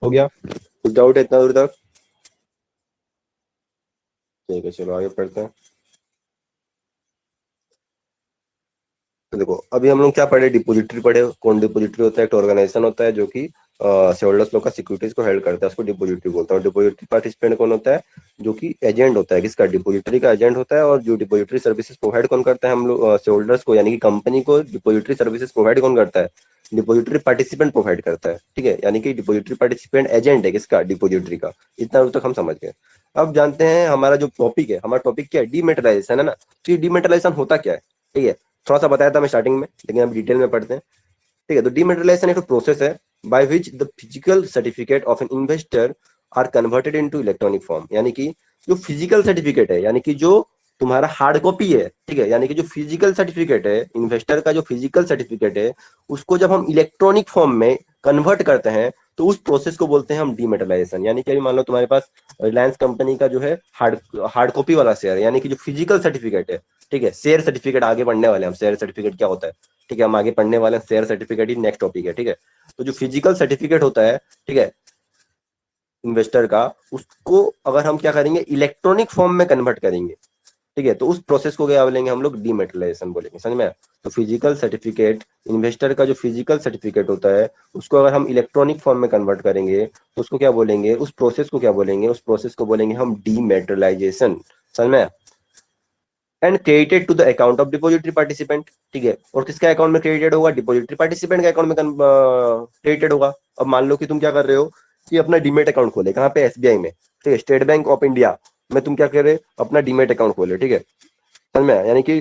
Speaker 1: हो गया? कुछ डाउट है इतना दूर तक? ठीक है, चलो आगे पढ़ते हैं। तो देखो, अभी हम लोग क्या पढ़े? डिपोजिटरी पढ़े। कौन डिपोजिटरी होता है? एक ऑर्गेनाइजेशन होता है जो कि शेयर होल्डर्स लोग का सिक्योरिटीज को हेल्ड करता है, उसको डिपोजिटरी बोलता है। और डिपोजिटरी पार्टिसिपेंट कौन होता है? जो कि एजेंट होता है, किसका? डिपोजिटरी का एजेंट होता है। और जो डिपोजिटरी सर्विसेज प्रोवाइड कौन करता है? हम लोग शेयर होल्डर्स को, यानी कि कंपनी को डिपोजिटरी सर्विसेज प्रोवाइड कौन करता है? डिपोजिटरी पार्टिसिपेंट प्रोवाइड करता है, ठीक है। यानी कि डिपोजिटरी पार्टिसिपेंट एजेंट है, किसका? डिपोजिटरी का। इतना दूर तक हम समझ गए। अब जानते हैं हमारा जो टॉपिक है, हमारा टॉपिक क्या है? डीमेटलाइजेशन, है ना। तो ये डीमेटलाइजेशन होता क्या है? ठीक है, थोड़ा सा बताया था मैं स्टार्टिंग में, लेकिन अब डिटेल में पढ़ते हैं। ठीक है, तो डीमेटेरियलाइजेशन एक प्रोसेस है by which the physical certificate of an investor are converted into electronic form. यानी कि जो फिजिकल सर्टिफिकेट है, यानी कि जो तुम्हारा हार्ड कॉपी है, ठीक है, यानी कि जो फिजिकल सर्टिफिकेट है, इन्वेस्टर का जो फिजिकल सर्टिफिकेट है, उसको जब हम इलेक्ट्रॉनिक फॉर्म में कन्वर्ट करते हैं, तो उस प्रोसेस को बोलते हैं हम डीमेटेरियलाइजेशन। यानी कि अभी मान लो तुम्हारे पास रिलायंस कंपनी का जो है हार्ड हार्ड कॉपी वाला शेयर है, यानी कि जो फिजिकल सर्टिफिकेट है, ठीक है। शेयर सर्टिफिकेट आगे बढ़ने वाले हैं हम, शेयर सर्टिफिकेट क्या होता है, ठीक है, हम आगे पढ़ने वाले हैं। शेयर सर्टिफिकेट ही नेक्स्ट टॉपिक है, ठीक है। तो जो फिजिकल सर्टिफिकेट होता है, ठीक है, इन्वेस्टर का, उसको अगर हम क्या करेंगे? इलेक्ट्रॉनिक फॉर्म में कन्वर्ट करेंगे, ठीक है, तो उस प्रोसेस को क्या बोलेंगे हम लोग? डीमेटेरियलाइजेशन बोलेंगे, समझ में आया? तो फिजिकल सर्टिफिकेट, इन्वेस्टर का जो फिजिकल सर्टिफिकेट होता है, उसको अगर हम इलेक्ट्रॉनिक फॉर्म में कन्वर्ट करेंगे, तो उसको क्या बोलेंगे? उस प्रोसेस को क्या बोलेंगे? उस प्रोसेस को बोलेंगे हम डीमेटेरियलाइजेशन, समझ में आया? And credited to the account of depository participant, ठीक है। और किसके अकाउंट में क्रेडिटेड होगा? डिपॉजिटरी पार्टिसिपेंट के अकाउंट में क्रेडिटेड होगा। अब मान लो कि तुम क्या कर रहे हो कि अपना डीमेट अकाउंट खोले, कहाँ पे? एसबीआई में, ठीक है, स्टेट बैंक ऑफ इंडिया में। तुम क्या कर रहे? अपना डीमेट अकाउंट खोले, ठीक है, समझ में आया? यानी कि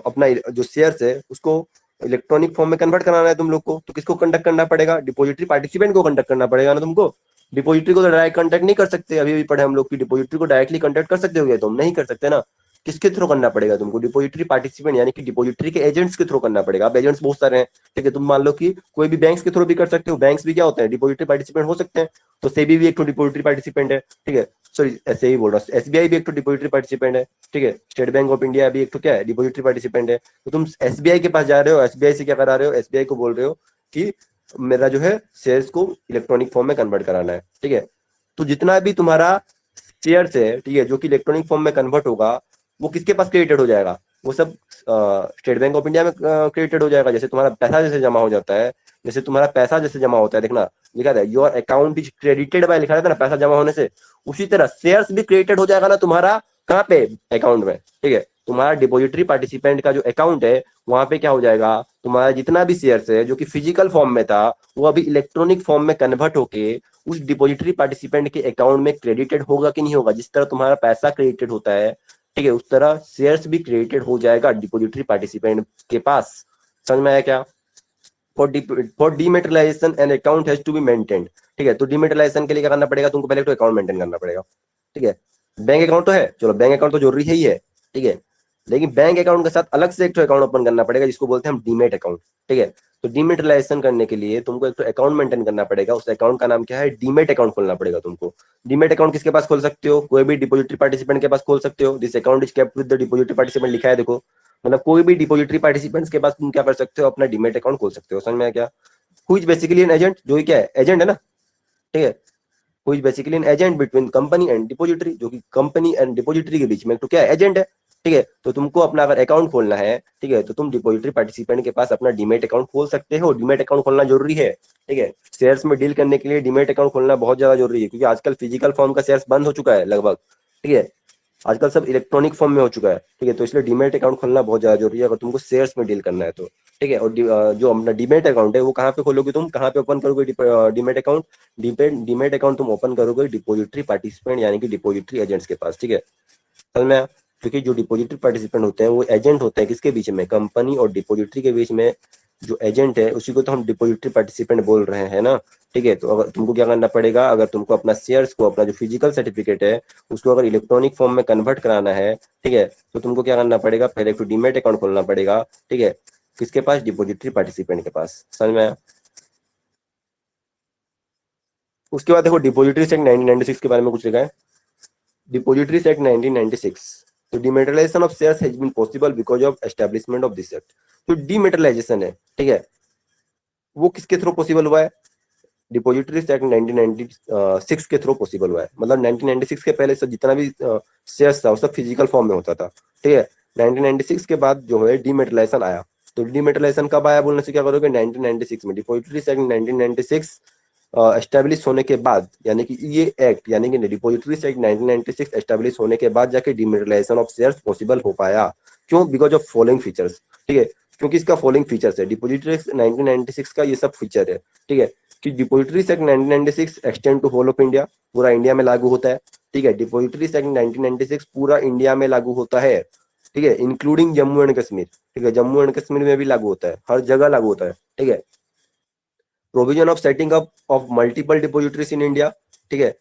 Speaker 1: अपना जो शेयर्स है उसको इलेक्ट्रॉनिक फॉर्म में कन्वर्ट कराना है तुम लोग को, तो किसको कंडक्ट करना पड़ेगा? डिपॉजिटरी पार्टिसिपेंट को कंडक्ट करना पड़ेगा ना तुमको। डिपॉजिटरी को तो डायरेक्ट कंटेक्ट नहीं कर सकते, अभी भी पढ़े हम लोग की डिपॉजिटरी को डायरेक्टली कंटेक्ट कर सकते हो क्या? तुम नहीं कर सकते ना। किसके थ्रू करना पड़ेगा तुमको? डिपॉजिटरी पार्टिसिपेंट, यानी कि डिपॉजिटरी के एजेंट्स के थ्रू करना पड़ेगा। अब एजेंट्स बहुत सारे हैं, ठीक है। तुम मान लो कि कोई भी बैंक्स के थ्रू भी कर सकते हो, बैंक्स भी क्या होते हैं? डिपॉजिटरी पार्टिसिपेंट हो सकते हैं। तो सेबी भी एक तो डिपॉजिटरी पार्टिसिपेंट है, ठीक है। सॉरी, ऐसे ही बोल रहा हूँ, एसबीआई भी एक तो डिपॉजिटरी पार्टिसिपेंट है, ठीक है। स्टेट बैंक ऑफ इंडिया भी एक तो क्या है? डिपॉजिटरी पार्टिसिपेंट है। तो तुम एसबीआई के पास जा रहे हो, एसबीआई से क्या करा रहे हो? एसबीआई को बोल रहे हो कि मेरा जो है शेयर्स को इलेक्ट्रॉनिक फॉर्म में कन्वर्ट कराना है, ठीक है। तो जितना भी तुम्हारा शेयर्स है, ठीक है, जो कि इलेक्ट्रॉनिक फॉर्म में कन्वर्ट होगा, वो किसके पास क्रेडिटेड हो जाएगा? वो सब स्टेट बैंक ऑफ इंडिया में क्रेडिटेड हो जाएगा। जैसे तुम्हारा पैसा जैसे जमा हो जाता है, जैसे तुम्हारा पैसा जैसे जमा होता है, देखना लिखा है your account is credited bye, लिखा रहता है ना पैसा जमा होने से। उसी तरह शेयर्स भी क्रेडिटेड हो जाएगा ना तुम्हारा, कहाँ पे? अकाउंट में, ठीक है। तुम्हारा डिपॉजिटरी पार्टिसिपेंट का जो अकाउंट है, वहां पे क्या हो जाएगा? तुम्हारा जितना भी शेयर्स है जो कि फिजिकल फॉर्म में था, वो अभी इलेक्ट्रॉनिक फॉर्म में कन्वर्ट होके उस डिपॉजिटरी पार्टिसिपेंट के अकाउंट में क्रेडिटेड होगा कि नहीं होगा? जिस तरह तुम्हारा पैसा क्रेडिटेड होता है, ठीक है, उस तरह शेयर्स भी क्रेडिटेड हो जाएगा डिपॉजिटरी पार्टिसिपेंट के पास। समझ में आया क्या? For dematerialisation an account has to be maintained, ठीक है। तो डीमेटेरियलाइजेशन के लिए क्या करना पड़ेगा तुमको? पहले तो अकाउंट मेंटेन करना पड़ेगा, ठीक है। बैंक अकाउंट तो है, चलो बैंक अकाउंट तो जरूरी है ही है, ठीक है। लेकिन बैंक अकाउंट के साथ अलग से एक तो अकाउंट ओपन करना पड़ेगा, जिसको बोलते हैं हम डीमेट अकाउंट, ठीक है। तो डीमेटेरियलाइजेशन करने के लिए तुमको एक तो अकाउंट मेंटेन करना पड़ेगा, उस अकाउंट का नाम क्या है? डीमेट अकाउंट खोलना पड़ेगा तुमको। डीमेट अकाउंट किसके पास खोल सकते हो? कोई भी डिपॉजिटरी पार्टिसिपेंट के पास खोल सकते हो। This account is kept with the depository participant, लिखा है देखो। मतलब कोई भी डिपॉजिटरी पार्टिसिपेंट्स के पास तुम क्या कर सकते हो? अपना डीमेट अकाउंट खोल सकते हो। समझ में आया क्या? Who is basically an agent, जो ही क्या है? एजेंट है ना, ठीक है। Who is basically an agent between company and depository, जो कि कंपनी एंड डिपॉजिटरी के बीच में तो क्या है? एजेंट है, ठीक है। तो तुमको अपना अगर अकाउंट खोलना है, ठीक है, तो तुम डिपॉजिटरी पार्टिसिपेंट के पास अपना डीमेट अकाउंट खोल सकते हो। डीमेट अकाउंट खोलना जरूरी है, ठीक है। शेयर्स में डील करने के लिए डीमेट अकाउंट खोलना बहुत ज्यादा जरूरी है, क्योंकि आजकल फिजिकल फॉर्म का शेयर्स बंद हो चुका है लगभग, ठीक है। आजकल सब इलेक्ट्रॉनिक फॉर्म में हो चुका है, ठीक है। तो इसलिए डीमेट अकाउंट खोलना बहुत ज्यादा जरूरी है अगर तुमको शेयर्स में डील करना है तो, ठीक है। और जो अपना डीमेट अकाउंट है वो कहाँ पे खोलोगे तुम? कहाँ पे ओपन करोगे डीमेट अकाउंट? डीमेट अकाउंट तुम ओपन करोगे डिपॉजिटरी पार्टिसिपेंट, यानी कि डिपॉजिटरी एजेंट्स के पास, ठीक है। समझ में आया? क्योंकि जो डिपॉजिटरी पार्टिसिपेंट होते हैं वो एजेंट होते हैं, किसके बीच में? कंपनी और डिपॉजिटरी के बीच में जो एजेंट है उसी को तो हम डिपॉजिटरी पार्टिसिपेंट बोल रहे हैं ना, ठीक है। तो अगर तुमको क्या करना पड़ेगा, अगर तुमको अपना शेयर्स को, अपना जो फिजिकल सर्टिफिकेट है उसको अगर इलेक्ट्रॉनिक फॉर्म में कन्वर्ट कराना है, ठीक है, तो तुमको क्या करना पड़ेगा? पहले एक डीमेट अकाउंट खोलना पड़ेगा, ठीक है। किसके पास? डिपॉजिटरी पार्टिसिपेंट के पास। समझ में आया? उसके बाद देखो डिपॉजिटरी एक्ट 1996 के बारे में कुछ लिखा है। Depositories Act 1996. तो dematerialisation of shares has been possible because of establishment of this act. तो डिमेटलाइजेशन है, ठीक है, वो किसके थ्रू पॉसिबल हुआ है? डिपॉजिटरीज एक्ट 1996 के थ्रू पॉसिबल हुआ है। मतलब 1996 के पहले से जितना भी शेयर्स था वो सब फिजिकल फॉर्म में होता था, ठीक है। 1996 के बाद जो है डीमेटलाइजेशन आया। तो डीमेटलाइजेशन कब आया बोलने से क्या करोगे, 1996 में। डिपॉजिटरीज एक्ट 1996 एस्टेब्लिश होने के बाद, यानी कि ये एक्ट यानी कि डिपॉजिटरीज एक्ट 1996 एस्टेब्लिश होने के बाद जाके डीमेटलाइजेशन ऑफ शेयर्स पॉसिबल हो पाया। क्यों? बिकॉज ऑफ फॉलोइंग फीचर्स, ठीक है। क्योंकि इसका फॉलोइंग फीचर्स है, डिपॉजिटरी एक्ट 1996 का ये सब फीचर है, ठीक है। कि depositories act 1996 extend to whole of India, पूरा इंडिया में लागू होता है, ठीक है। डिपॉजिटरीज एक्ट 1996 पूरा इंडिया में लागू होता है, ठीक है, इंक्लूडिंग जम्मू एंड कश्मीर, ठीक है। जम्मू एंड कश्मीर में भी लागू होता है, हर जगह लागू होता है, ठीक है। Provision of setting up of multiple depositories in India, ठीक है।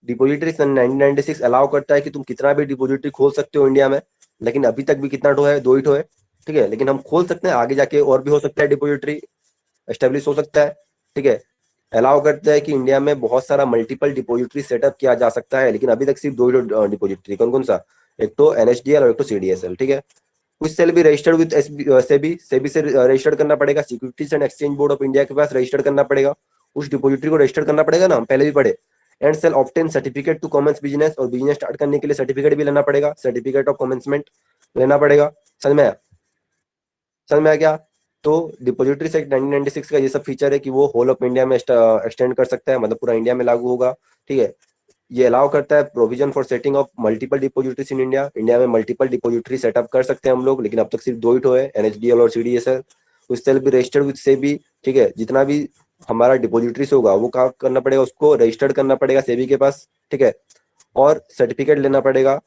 Speaker 1: डिपॉजिटरी सन 1996 अलाउ करता है कि तुम कितना भी डिपॉजिटरी खोल सकते हो इंडिया में, लेकिन अभी तक भी कितना ठो है, दो ही ठो है, ठीक है। लेकिन हम खोल सकते हैं, आगे जाके और भी हो सकता है, डिपॉजिटरी एस्टेब्लिश हो सकता है, ठीक है। अलाउ करता है कि इंडिया में बहुत सारा मल्टीपल डिपॉजिटरी सेटअप किया जा सकता है, लेकिन अभी तक सिर्फ दो ही डिपॉजिटरी, कौन कौन सा, एक तो एनएसडीएल और एक तो सीडीएसएल, ठीक है। कुछ सेल भी रजिस्टर्ड विद सेबी, सेबी से रजिस्टर्ड करना पड़ेगा, securities and exchange board of India के पास रजिस्टर्ड करना पड़ेगा, उस डिपॉजिटरी को रजिस्टर्ड करना पड़ेगा ना, हम पहले भी पढ़े। And shall obtain certificate to commence business, और बिजनेस स्टार्ट करने के लिए सर्टिफिकेट भी लेना पड़ेगा, सर्टिफिकेट ऑफ कमेंसमेंट लेना पड़ेगा। समझ में आया? समझ में आ गया? तो डिपॉजिटरी एक्ट 1996 का ये सब फीचर है कि वो होल ऑफ इंडिया में एक्सटेंड कर सकता है, मतलब पूरा इंडिया में लागू होगा, ठीक है। ये अलाउ करता है provision for setting of multiple depositories in India, India में मल्टीपल डिपॉजिटरी सेटअप कर सकते हैं हम लोग, लेकिन अब तक सिर्फ दो ही ठो है, एनएचडीएल और सीडीएसएल। उससे भी रजिस्टर्ड विद सेबी, ठीक है। जितना भी हमारा डिपॉजिटरीज होगा वो क्या करना पड़ेगा, उसको रजिस्टर्ड करना पड़ेगा सेबी के पास, ठीक है। और सर्टिफिकेट लेना पड़ेगा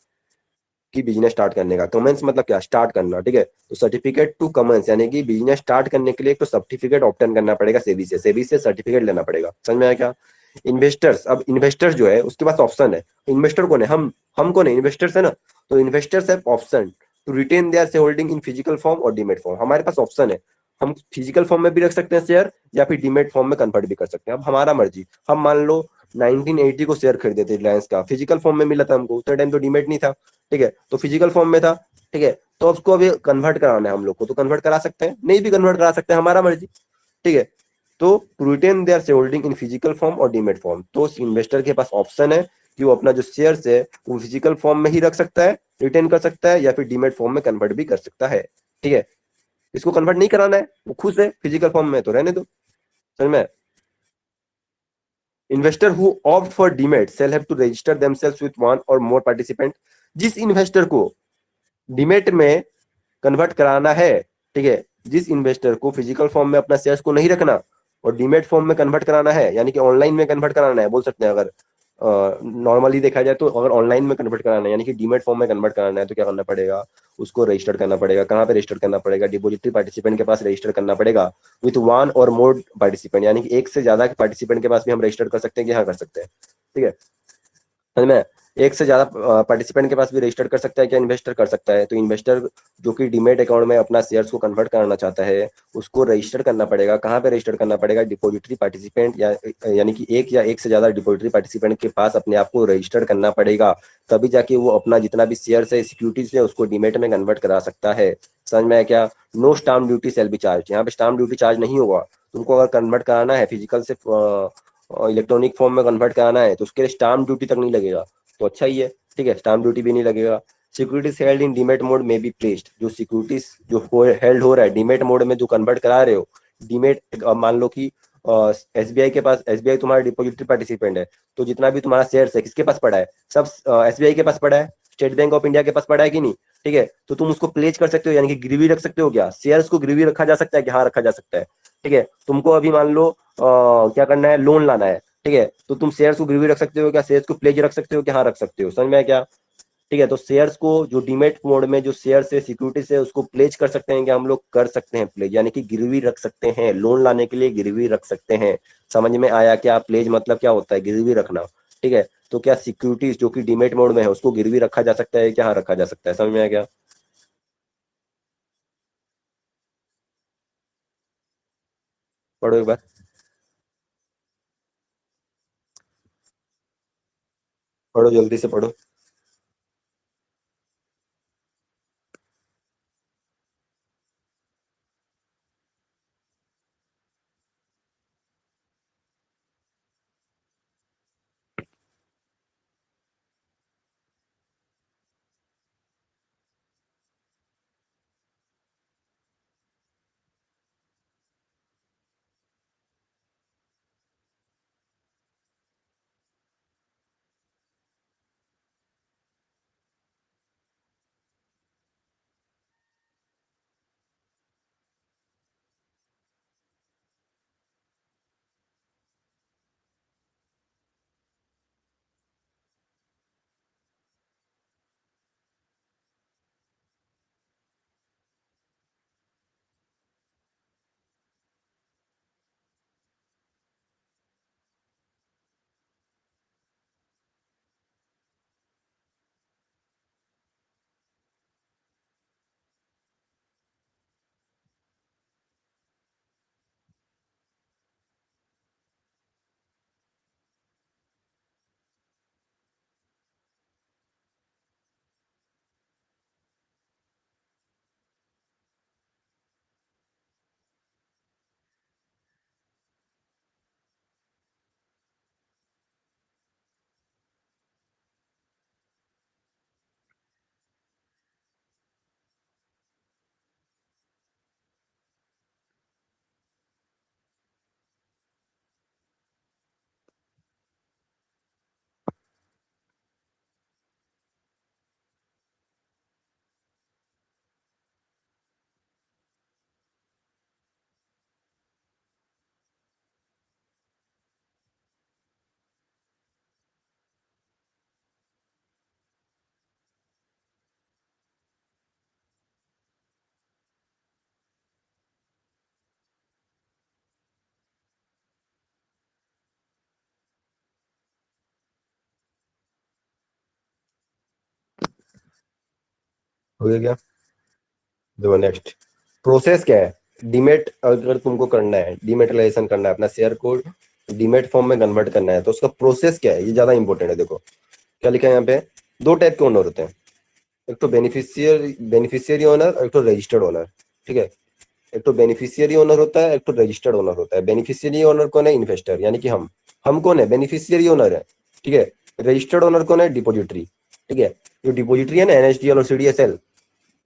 Speaker 1: कि बिजनेस स्टार्ट करने का। कमेंस मतलब क्या, स्टार्ट करना, ठीक है। तो सर्टिफिकेट टू कमेंस यानी कि बिजनेस स्टार्ट करने के लिए एक तो सर्टिफिकेट ऑब्टेन करना पड़ेगा सेबी से, सेबी से सर्टिफिकेट लेना पड़ेगा। समझ में आया क्या? इन्वेस्टर्स, अब इन्वेस्टर जो है उसके पास ऑप्शन है। इन्वेस्टर कौन है? हम कौन है? इन्वेस्टर्स है ना। तो इन्वेस्टर्स है option to retain their share holding in physical form और डीमेट फॉर्म। हमारे पास ऑप्शन है, हम फिजिकल फॉर्म में भी रख सकते हैं शेयर, या फिर डीमेट फॉर्म में कन्वर्ट भी कर सकते हैं, अब हमारा मर्जी। हम मान लो 1980 को शेयर खरीदे थे रिलायंस का, फिजिकल फॉर्म में मिला था हमको, उतने टाइम तो डीमेट नहीं था, ठीक है, तो फिजिकल फॉर्म में था, ठीक है। तो उसको अभी कन्वर्ट कराना है हम लोग को, तो कन्वर्ट करा सकते हैं, नहीं भी कन्वर्ट करा सकते हैं, हमारा मर्जी, ठीक है। तो to retain their share holding in physical form और डीमेट फॉर्म, तो इन्वेस्टर के पास ऑप्शन है कि वो अपना जो शेयर्स है वो फिजिकल फॉर्म में ही रख सकता है, रिटेन कर सकता है, या फिर डीमेट फॉर्म में कन्वर्ट भी कर सकता है, ठीक है। इसको कन्वर्ट नहीं कराना है, वो खुश है फिजिकल फॉर्म में, तो रहने दो। समझ में? Investor who opt for demat shall have to register themselves with one or more participant. जिस इन्वेस्टर को डीमेट में कन्वर्ट कराना है, ठीक है, जिस इन्वेस्टर को फिजिकल फॉर्म में अपना शेयर्स को नहीं रखना और डीमेट फॉर्म में कन्वर्ट कराना है, यानी कि ऑनलाइन में कन्वर्ट कराना है बोल सकते हैं, अगर नॉर्मली देखा जाए तो, अगर ऑनलाइन में कन्वर्ट कराना है यानी कि डीमेट फॉर्म में कन्वर्ट कराना है, तो क्या करना पड़ेगा, उसको रजिस्टर करना पड़ेगा। कहाँ पे रजिस्टर करना पड़ेगा? डिपॉजिटरी पार्टिसिपेंट के पास रजिस्टर करना पड़ेगा, with one or more participant, यानी कि एक से ज्यादा पार्टिसिपेंट के पास भी हम रजिस्टर कर सकते हैं कि हाँ कर सकते हैं, ठीक है। समझ में? एक से ज्यादा पार्टिसिपेंट के पास भी रजिस्टर कर सकता है क्या? इन्वेस्टर कर सकता है। तो इन्वेस्टर जो कि डीमेट अकाउंट में अपना शेयर्स को कन्वर्ट कराना चाहता है, उसको रजिस्टर करना पड़ेगा। कहाँ पे रजिस्टर करना पड़ेगा? डिपॉजिटरी पार्टिसिपेंट, या यानी कि एक या एक से ज्यादा डिपॉजिटरी पार्टिसिपेंट के पास अपने आप को रजिस्टर करना पड़ेगा, तभी जाके वो अपना जितना भी शेयर्स है, सिक्योरिटीज है, उसको डीमेट में कन्वर्ट करा सकता है। समझ में आया क्या? No stamp duty shall be charge, यहाँ पे स्टाम्प ड्यूटी चार्ज नहीं होगा। तुमको अगर कन्वर्ट कराना है फिजिकल से इलेक्ट्रॉनिक फॉर्म में कन्वर्ट कराना है, तो उसके लिए स्टाम्प ड्यूटी तक नहीं लगेगा, तो अच्छा ही है, ठीक है, स्टाम्प ड्यूटी भी नहीं लगेगा। Securities held in demat mode में बी प्लेस्ड, जो सिक्योरिटीज जो हेल्ड हो रहा है डीमेट मोड में, जो कन्वर्ट करा रहे हो डीमेट, मान लो कि एसबीआई के पास, एसबीआई तुम्हारा डिपॉजिटरी पार्टिसिपेंट है, तो जितना भी तुम्हारा शेयर्स है किसके पास पड़ा है? सब एसबीआई के पास पड़ा है, स्टेट बैंक ऑफ इंडिया के पास पड़ा है कि नहीं, ठीक है। तो तुम उसको प्लेज कर सकते हो, यानी कि गिरवी रख सकते हो। क्या शेयर्स को गिरवी रखा जा सकता है कि हाँ रखा जा सकता है, ठीक है। तुमको अभी मान लो क्या करना है, लोन लाना है, ठीक है, तो तुम शेयर्स को गिरवी रख सकते हो क्या? शेयर्स को प्लेज रख सकते हो कि हाँ रख सकते हो? समझ में आया क्या? ठीक है, तो शेयर्स को जो डीमेट मोड में जो शेयर्स है, सिक्योरिटी से, उसको प्लेज कर सकते हैं, कि हम लोग कर सकते हैं प्लेज, यानी कि गिरवी रख सकते हैं, लोन लाने के लिए गिरवी रख सकते हैं। समझ में आया क्या? प्लेज मतलब क्या होता है? गिरवी रखना, ठीक है। तो क्या सिक्योरिटीज जो कि डीमेट मोड में है उसको गिरवी रखा जा सकता है, क्या हाँ रखा जा सकता है? समझ में आया क्या? पढ़ो एक बार, पढ़ो जल्दी से पढ़ो। हो गया क्या? देखो नेक्स्ट प्रोसेस क्या है। डीमेट अगर तुमको करना है, डीमेटलाइजेशन करना है, अपना शेयर को डीमेट फॉर्म में कन्वर्ट करना है, तो उसका प्रोसेस क्या है, ये ज्यादा इंपॉर्टेंट है। देखो क्या लिखा है यहाँ पे, दो टाइप के ओनर होते हैं, एक तो बेनिफिशियरी ओनर और एक तो रजिस्टर्ड ओनर। ठीक है, एक तो बेनिफिशियरी ओनर होता है, एक तो रजिस्टर्ड ओनर होता है। बेनिफिशियरी ओनर कौन है? इन्वेस्टर यानी कि हम कौन है? बेनिफिशियरी ओनर है। ठीक है, रजिस्टर्ड ओनर कौन है? डिपोजिटरी। ठीक है, जो डिपोजिटरी है ना, एनएसडीएल और सीडीएसएल।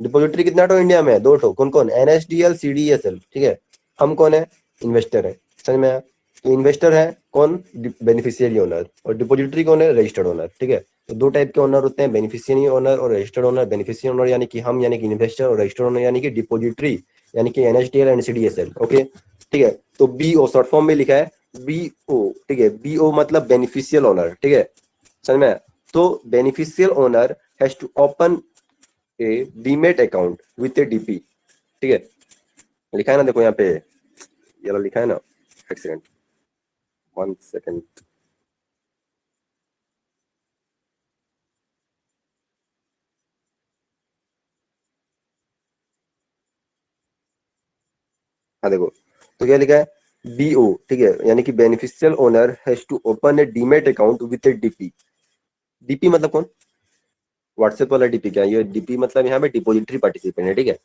Speaker 1: डिपोजिटरी कितना ठो इंडिया में है? दो ठो। कौन कौन? NSDL, CDSL. ठीक है, हम कौन है? इन्वेस्टर है। समझ में आया? तो इन्वेस्टर है कौन? Beneficiary owner. और डिपोजिटरी कौन है? Registered owner. ठीक है, तो दो टाइप के ओनर होते हैं, बेनिफिशियरी ओनर और रजिस्टर्ड ओनर। बेनिफिशियरी ओनर यानी कि हम, यानी कि इन्वेस्टर, और रजिस्टर्ड ओनर यानी कि डिपोजिटरी, यानी कि एनएसडीएल एंड सीडीएसएल। ओके, ठीक है, तो बीओ शॉर्ट फॉर्म में लिखा है बीओ। ठीक है, बीओ मतलब बेनिफिशियल ओनर। ठीक है, समझ में आया? तो beneficial owner has to open a demat account with a DP. ठीक है, लिखा है ना, देखो यहाँ पे ये वाला लिखा है ना। एक सेकंड, 1 सेकंड। हाँ देखो, तो क्या लिखा है? बीओ। ठीक है, यानी कि beneficial owner has to open a demat account with a DP. DP मतलब कौन? व्हाट्सएप वाला डीपी क्या? ये डीपी मतलब यहाँ पे डिपोजिटरी पार्टिसिपेंट है। ठीक है,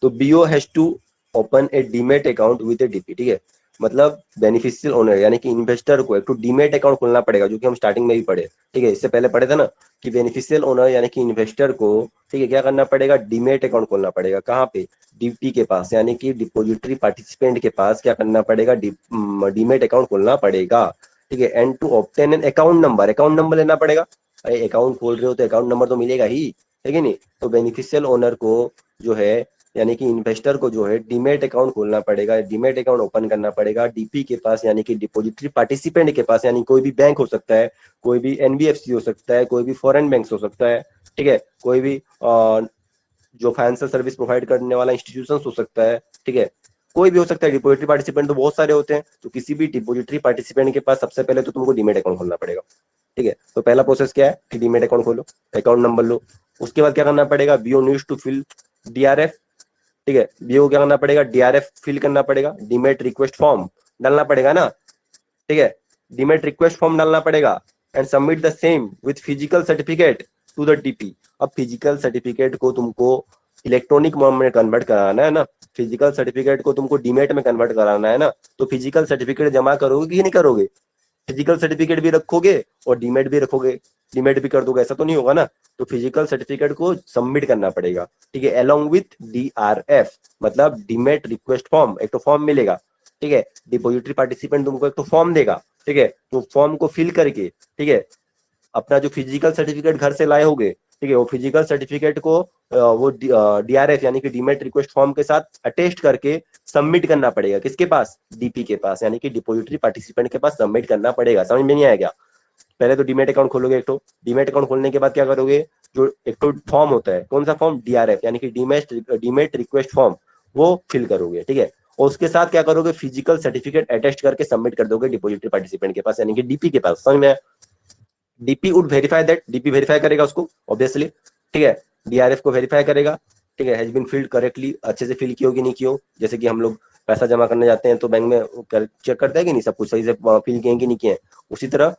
Speaker 1: तो BO has to open a demat account with a DP. ठीक है, मतलब बेनिफिशियल ओनर यानी कि इन्वेस्टर को एक तो डीमेट अकाउंट खोलना पड़ेगा, जो कि हम स्टार्टिंग में भी पढ़े। ठीक है, इससे पहले पढ़े थे ना कि बेनिफिशियल ओनर यानी कि इन्वेस्टर को, ठीक है, क्या करना पड़ेगा? डीमेट अकाउंट खोलना पड़ेगा। कहाँ पे? डीपी के पास, यानी कि डिपोजिटरी पार्टिसिपेंट के पास क्या करना पड़ेगा? डीमेट अकाउंट खोलना पड़ेगा। ठीक है, and to obtain an account number लेना पड़ेगा। अरे अकाउंट खोल रहे हो तो अकाउंट नंबर तो मिलेगा ही, है कि नहीं? तो बेनिफिशियल ओनर को जो है, यानी कि इन्वेस्टर को जो है डीमेट अकाउंट खोलना पड़ेगा, डीमेट अकाउंट ओपन करना पड़ेगा डीपी के पास, यानी कि डिपॉजिटरी पार्टिसिपेंट के पास। यानी कोई भी बैंक हो सकता है, कोई भी एनबीएफसी हो सकता है, कोई भी फॉरेन बैंक हो सकता है। ठीक है, कोई भी जो फाइनेंशियल सर्विस प्रोवाइड करने वाला इंस्टीट्यूशन हो सकता है। ठीक है, कोई भी हो सकता है। डिपॉजिटरी पार्टिसिपेंट तो बहुत सारे होते हैं, तो किसी भी डिपॉजिटरी पार्टिसिपेंट के पास सबसे पहले तो तुमको डीमेट अकाउंट खोलना पड़ेगा। ठीक है, तो पहला प्रोसेस क्या है कि डीमेट अकाउंट खोलो, अकाउंट नंबर लो। उसके बाद क्या करना पड़ेगा? BO needs to fill DRF. ठीक है, बीओ क्या करना पड़ेगा? डीआरएफ फिल करना पड़ेगा, डीमेट रिक्वेस्ट फॉर्म डालना पड़ेगा ना। ठीक है, डीमेट रिक्वेस्ट फॉर्म डालना पड़ेगा and submit the same with physical certificate to the DP. अब फिजिकल सर्टिफिकेट को तुमको इलेक्ट्रॉनिक फॉर्म में कन्वर्ट कराना है ना, फिजिकल सर्टिफिकेट को तुमको डीमेट में कन्वर्ट कराना है ना, तो फिजिकल सर्टिफिकेट जमा करोगे कि नहीं करोगे? फिजिकल सर्टिफिकेट भी रखोगे और डीमेट भी रखोगे, डीमेट भी कर दोगे, ऐसा तो नहीं होगा ना। तो फिजिकल सर्टिफिकेट को सबमिट करना पड़ेगा। ठीक है, अलोंग विथ डीआरएफ मतलब डीमेट रिक्वेस्ट फॉर्म, एक तो फॉर्म मिलेगा। ठीक है, डिपोजिटरी पार्टिसिपेंट तुमको एक तो फॉर्म देगा। ठीक है, तो फॉर्म को फिल करके, ठीक है, अपना जो फिजिकल सर्टिफिकेट घर से लाए होगे, ठीक है, वो फिजिकल सर्टिफिकेट को वो डीआरएफ यानी कि डीमेट रिक्वेस्ट फॉर्म के साथ अटेस्ट करके सबमिट करना पड़ेगा। किसके पास? डीपी के पास, यानी कि डिपोजिटरी पार्टिसिपेंट के पास सबमिट करना पड़ेगा। समझ में नहीं आया क्या? पहले तो डीमेट अकाउंट खोलोगे, एक तो डीमेट अकाउंट खोलने के बाद क्या करोगे? जो एक तो फॉर्म होता है, कौन सा फॉर्म? डीआरएफ यानी कि डीमेट रिक्वेस्ट फॉर्म, वो फिल करोगे। ठीक है, और उसके साथ क्या करोगे? फिजिकल सर्टिफिकेट अटेस्ट करके सबमिट कर दोगे डिपोजिटरी पार्टिसिपेंट के पास, यानी कि डीपी के पास। समझ में? DP would verify that, DP verify करेगा उसको ऑब्वियसली। ठीक है, डीआरएफ को वेरीफाई करेगा। ठीक है, हैज बीन फिल्ड करेक्टली, अच्छे से फिल किया कि नहीं किया। जैसे कि हम लोग पैसा जमा करने जाते हैं तो बैंक में चेक करता है कि नहीं सब कुछ सही से फिल किए कि नहीं किए। उसी तरह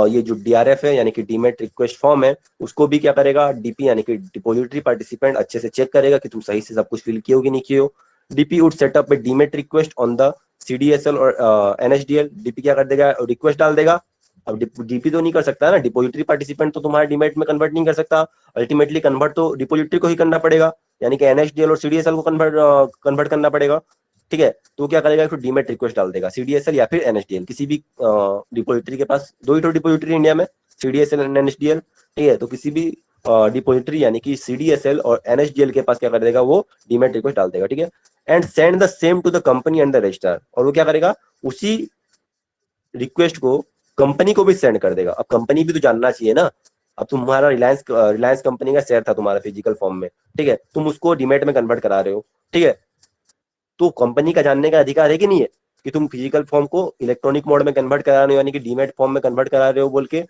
Speaker 1: ये जो डीआरएफ है यानी कि डीमेट रिक्वेस्ट फॉर्म है, उसको भी क्या करेगा? डीपी यानी कि डिपोजिटरी पार्टिसिपेंट अच्छे से चेक करेगा कि तुम सही से सब कुछ फिल किए कि नहीं किए। DP would setup A demat request on the CDSL और एनएसडीएल। डीपी क्या कर देगा? रिक्वेस्ट डाल देगा। अब डीपी तो नहीं कर सकता ना, डिपोजिटरी पार्टिसिपेंट तो तुम्हारा डीमेट में कन्वर्ट नहीं कर सकता। अल्टीमेटली कन्वर्ट तो डिपोजिटरी को ही करना पड़ेगा, यानी कि एनएसडीएल और सीडीएसएल को कन्वर्ट करना पड़ेगा। ठीक है, तो क्या करेगा? एक डीमेट रिक्वेस्ट डाल देगा, सीडीएसएल या फिर एनएसडीएल, किसी भी डिपोजिटरी के पास। दो ही तो डिपोजिटरी इंडिया में, सीडीएसएल एंड एनएसडीएल। ठीक है, तो किसी भी डिपोजिटरी यानी कि सीडीएसएल और एनएसडीएल के पास क्या कर देगा? वो डीमेट रिक्वेस्ट डाल देगा। ठीक है, and send the same to the company and the registrar. और वो क्या करेगा? उसी रिक्वेस्ट को कंपनी को भी सेंड कर देगा। अब कंपनी भी तो जानना चाहिए ना। अब तुम्हारा रिलायंस रिलायंस कंपनी का शेयर था तुम्हारा फिजिकल फॉर्म में, ठीक है, तुम उसको डीमेट में कन्वर्ट करा रहे हो। ठीक है, तो कंपनी का जानने का अधिकार है कि नहीं है? कि तुम फिजिकल फॉर्म को इलेक्ट्रॉनिक मोड में कन्वर्ट करा रहे हो, यानी कि डीमेट फॉर्म में कन्वर्ट करा रहे हो बोल के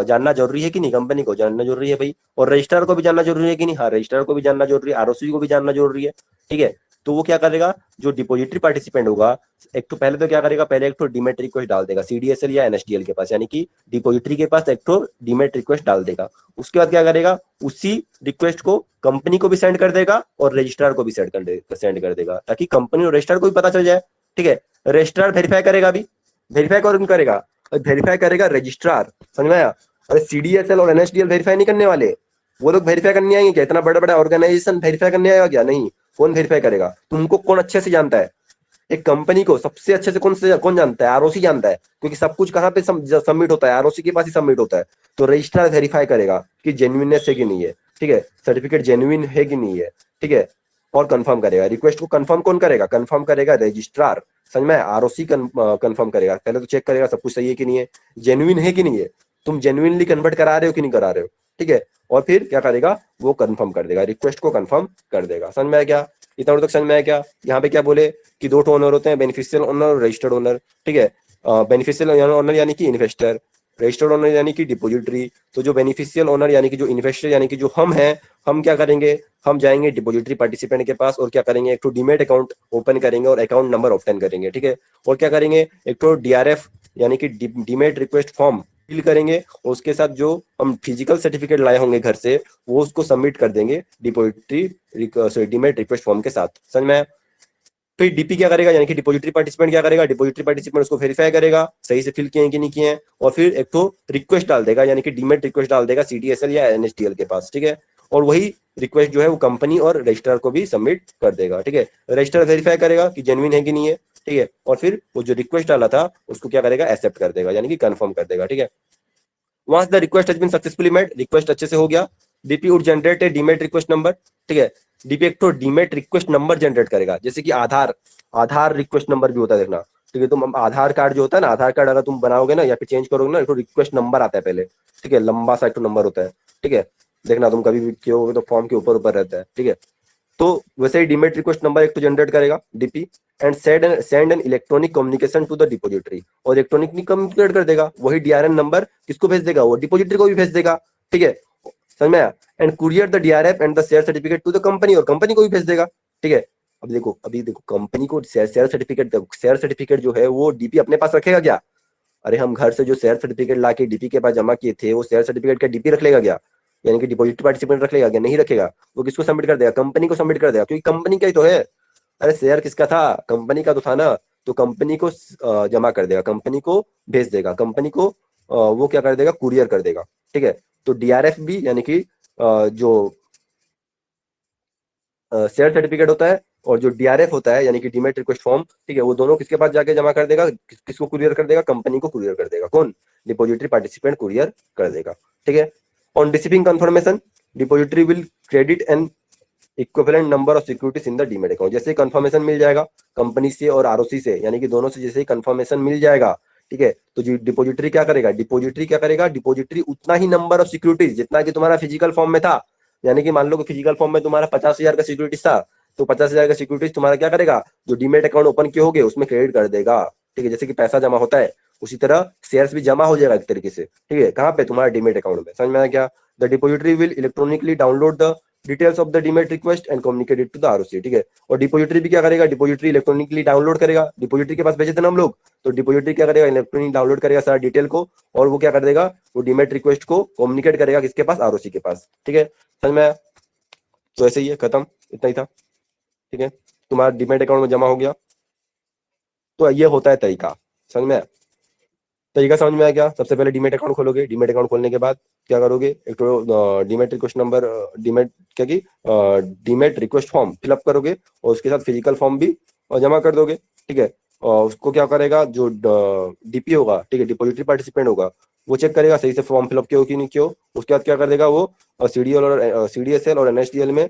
Speaker 1: जानना जरूरी है कि नहीं, कंपनी को जानना जरूरी है भाई, और रजिस्ट्रार को भी जानना जरूरी है कि नहीं, हाँ रजिस्ट्रार को भी जानना जरूरी है, आरओसी को भी जानना जरूरी है, ठीक है। तो वो क्या करेगा, जो डिपॉजिटरी पार्टिसिपेंट होगा, एक तो पहले तो क्या करेगा, पहले एक तो डीमेट रिक्वेस्ट डाल देगा सीडीएसएल या एनएसडीएल के पास, यानी कि डिपॉजिटरी के पास एक तो डीमेट रिक्वेस्ट डाल देगा। उसके बाद क्या करेगा, उसी रिक्वेस्ट को कंपनी को भी सेंड कर देगा और रजिस्ट्रार को भी सेंड कर देगा, ताकि कंपनी और रजिस्ट्रार को भी पता चल जाए, ठीक है। रजिस्ट्रार वेरीफाई करेगा, अभी वेरीफाई कौन करेगा, वेरीफाई करेगा रजिस्ट्रार, समझ में आया। अरे सीडीएसएल और एनएसडीएल वेरीफाई नहीं करने वाले, वो लोग वेरीफाई करने आएंगे क्या, इतना बड़ा बड़ा ऑर्गेनाइजेशन वेरीफाई करने आएगा क्या, नहीं। कौन वेरीफाई करेगा, तुमको कौन अच्छे से जानता है, एक कंपनी को सबसे अच्छे से कौन जानता है, आरओसी जानता है, क्योंकि सब कुछ कहाँ पे सबमिट होता है, आरओसी के पास ही सबमिट होता है। तो रजिस्ट्रार वेरीफाई करेगा कि जेन्युइननेस है कि नहीं है, ठीक है, सर्टिफिकेट जेन्युइन है कि नहीं है, ठीक है, और कंफर्म करेगा। रिक्वेस्ट को कंफर्म कौन करेगा, कंफर्म करेगा रजिस्ट्रार, समझ में, आरओसी कंफर्म करेगा, पहले तो चेक करेगा सब कुछ सही है कि नहीं है, जेन्युइन है कि नहीं है, तुम जेन्युइनली कन्वर्ट करा रहे हो कि नहीं करा रहे हो, ठीक है। और फिर क्या करेगा, वो कंफर्म कर देगा, रिक्वेस्ट को कंफर्म कर देगा। समझ में आया क्या, इतना तक समझ में आया क्या। यहाँ पे क्या बोले कि दो ओनर होते हैं, बेनिफिशियल ओनर और रजिस्टर्ड ओनर, ठीक है। बेनिफिशियल ओनर यानी कि इन्वेस्टर, रजिस्टर्ड ओनर यानी कि डिपॉजिटरी। तो जो बेनिफिशियल ओनर यानी कि जो इन्वेस्टर यानी कि जो हम हैं, हम क्या करेंगे, हम जाएंगे डिपॉजिटरी पार्टिसिपेंट के पास और क्या करेंगे, एक तो डीमेट अकाउंट ओपन करेंगे और अकाउंट नंबर ऑब्टेन करेंगे, ठीक है। और क्या करेंगे, एक तो डीआरएफ यानी कि डीमेट रिक्वेस्ट फॉर्म फिल करेंगे, और उसके साथ जो हम फिजिकल सर्टिफिकेट लाए होंगे घर से, वो उसको सबमिट कर देंगे डिपॉजिटरी डीमेट रिक्वेस्ट फॉर्म के साथ, समझ में। फिर डीपी क्या करेगा, यानी कि डिपॉजिटरी पार्टिसिपेंट क्या करेगा, डिपॉजिटरी पार्टिसिपेंट उसको वेरीफाई करेगा सही से फिल किए हैं कि नहीं किए हैं, और फिर एक तो रिक्वेस्ट डाल देगा, यानी कि डीमेट रिक्वेस्ट डाल देगा सीडीएसएल या एनएसडीएल के पास, ठीक है। और वही रिक्वेस्ट जो है वो कंपनी और रजिस्ट्रार को भी सबमिट कर देगा, ठीक है। रजिस्ट्रार वेरीफाई करेगा कि जेन्युइन है कि नहीं है, ठीक है, और फिर वो जो रिक्वेस्ट डाला था उसको क्या करेगा, एक्सेप्ट कर देगा, यानी कि कंफर्म कर देगा, ठीक है। Once the request has been successfully made, request अच्छे से हो गया, DP would generate a demat request number, ठीक है। डीपी एक तो डीमेट रिक्वेस्ट नंबर जनरेट करेगा, जैसे कि आधार, आधार रिक्वेस्ट नंबर भी होता है, देखना, ठीक है। तुम आधार कार्ड जो होता है ना, आधार कार्ड अगर तुम बनाओगे ना या फिर चेंज करोगे ना, एक तो रिक्वेस्ट नंबर आता है पहले, ठीक है, लंबा सा एक तो नंबर होता है, ठीक है। देखना तुम कभी भी किए होगे तो फॉर्म के ऊपर ऊपर रहता है, ठीक है। तो वैसे ही डीमेट रिक्वेस्ट नंबर एक तो जनरेट करेगा DP, and send an electronic communication to the depository, और इलेक्ट्रॉनिकली कम्युनिकेट कर देगा, वही डीआरएन नंबर किसको भेज देगा, वो डिपॉजिटरी को भी भेज देगा, ठीक है, समझ में आया। And courier the DRF and the share certificate to the company, और कंपनी को भी भेज देगा, ठीक है। अभी देखो कंपनी को शेयर सर्टिफिकेट जो है वो डीपी अपने पास रखेगा क्या, अरे हम घर से जो शेयर सर्टिफिकेट ला के डीपी के पास जमा किए थे, वो शेयर सर्टिफिकेट का डीपी रख लेगा क्या, यानी कि डिपॉजिट पार्टिसिपेंट रख लेगा क्या, नहीं रखेगा, वो किसको सबमिट कर देगा, कंपनी को सबमिट कर देगा, क्योंकि कंपनी का ही तो है। अरे शेयर किसका था, कंपनी का तो था ना, तो कंपनी को जमा कर देगा, कंपनी को भेज देगा, कंपनी को वो क्या कर देगा, कुरियर कर देगा, ठीक है। तो डीआरएफ भी यानी कि जो शेयर सर्टिफिकेट होता है और जो डीआरएफ होता है यानी कि डीमेट रिक्वेस्ट फॉर्म, ठीक है, वो दोनों किसके पास जाके जमा कर देगा, किसको कुरियर कर देगा, कंपनी को कुरियर कर देगा, कौन, डिपॉजिटरी पार्टिसिपेंट कुरियर कर देगा, ठीक है। On receiving confirmation, depository will credit N equivalent number of securities in the demat account, जैसे कंफर्मेशन मिल जाएगा कंपनी से और आरओसी से, यानी कि दोनों से जैसे ही कंफर्मेशन मिल जाएगा, ठीक है, तो जो डिपॉजिटरी क्या करेगा, डिपॉजिटरी उतना ही नंबर ऑफ सिक्योरिटीज जितना कि तुम्हारा फिजिकल फॉर्म में था, यानी कि मान लो कि फिजिकल फॉर्म में तुम्हारा 50,000 का सिक्योरिटीज था, तो 50,000 का सिक्योरिटीज तुम्हारा क्या करेगा, जो डीमेट अकाउंट ओपन किए होगे उसमें क्रेडिट कर देगा, ठीक है, जैसे कि पैसा जमा होता है उसी तरह शेयर्स भी जमा हो जाएगा एक तरीके से, ठीक है, कहाँ पे, तुम्हारा डीमेट अकाउंट में, समझ में आया क्या। The depository will electronically download the details of the demat request and communicate it to the ROC, ठीक है। और डिपॉजिटरी भी क्या करेगा, डिपॉजिटरी इलेक्ट्रॉनिकली डाउनलोड करेगा, डिपॉजिटरी के पास भेजे थे ना हम लोग, तो डिपॉजिटरी क्या करेगा, इलेक्ट्रॉनिक डाउनलोड करेगा सारा डिटेल को, और वो क्या कर देगा, वो डीमेट रिक्वेस्ट को कम्युनिकेट करेगा किसके पास, आरओसी के पास, ठीक है, समझ में आया। तो ऐसे ही है, खत्म, इतना ही था, ठीक है, तुम्हारा डीमेट अकाउंट में जमा हो गया। तो ये होता है तरीका, समझ में आया, तरीका समझ में आया क्या। सबसे पहले डीमेट अकाउंट खोलोगे, डीमेट अकाउंट खोलने के बाद क्या करोगे, एक तो डीमेट रिक्वेस्ट नंबर, डीमेट क्या की डीमेट रिक्वेस्ट फॉर्म फिलअप करोगे, और उसके साथ फिजिकल फॉर्म भी जमा कर दोगे, ठीक है। और उसको क्या करेगा, जो डीपी होगा, ठीक है, डिपॉजिटरी पार्टिसिपेंट होगा, वो चेक करेगा सही से फॉर्म फिलअप किया हो कि नहीं किया हो। उसके बाद क्या कर देगा, वो सीडीएसएल और एनएसडीएल में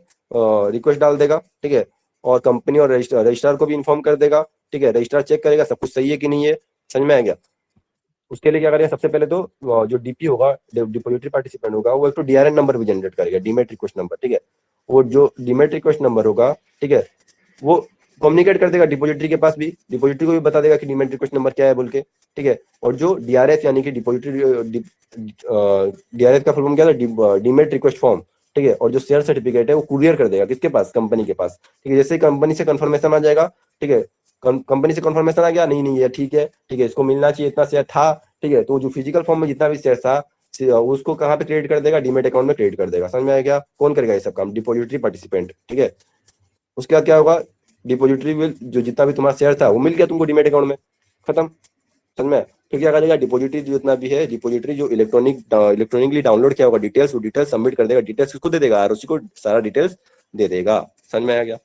Speaker 1: रिक्वेस्ट डाल देगा, ठीक है, और कंपनी और रजिस्ट्रार को भी इन्फॉर्म कर देगा, ठीक है। रजिस्ट्रार चेक करेगा सब कुछ सही है कि नहीं है, समझ में आ गया। उसके लिए क्या करेगा, सबसे पहले तो जो डीपी होगा, डिपॉजिटरी पार्टिसिपेंट होगा, वो एक तो डीआरएन नंबर भी जनरेट करेगा, डीमेट रिक्वेस्ट नंबर, ठीक है। वो जो डीमेट रिक्वेस्ट नंबर होगा, ठीक है, वो कम्युनिकेट कर देगा डिपॉजिटरी के पास भी, डिपॉजिटरी को भी बता देगा कि डीमैट रिक्वेस्ट नंबर क्या है बोल के, ठीक है। और जो डीआरएफ यानी कि डिपॉजिटरी, डीआरएफ का फुल फॉर्म क्या था, डीमैट रिक्वेस्ट फॉर्म, ठीक है। और जो शेयर सर्टिफिकेट है वो कुरियर कर देगा किसके पास, कंपनी के पास, ठीक है। जैसे कंपनी से कंफर्मेशन आ जाएगा, ठीक है, कंपनी से कंफर्मेशन आ गया, नहीं नहीं ये ठीक है, ठीक है, इसको मिलना चाहिए, इतना शेयर था, ठीक है, तो जो फिजिकल फॉर्म में जितना भी शेयर था उसको कहाँ पे क्रेडिट कर देगा, डीमेट अकाउंट में क्रेडिट कर देगा। समझ में आया क्या, कौन करेगा ये सब काम, डिपॉजिटरी पार्टिसिपेंट, ठीक है। उसके बाद क्या होगा, डिपॉजिटरी विल, जो जितना भी तुम्हारा शेयर था वो मिल गया तुमको डीमेट अकाउंट में, खत्म। समझ में, फिर क्या करेगा, डिपॉजिटरी जितना भी है, डिपॉजिटरी जो इलेक्ट्रॉनिकली डाउनलोड किया होगा डिटेल्स, वो डिटेल्स सबमिट कर देगा, डिटेल्स किसको दे देगा, आरओसी को सारा डिटेल्स दे देगा। समझ में आ गया।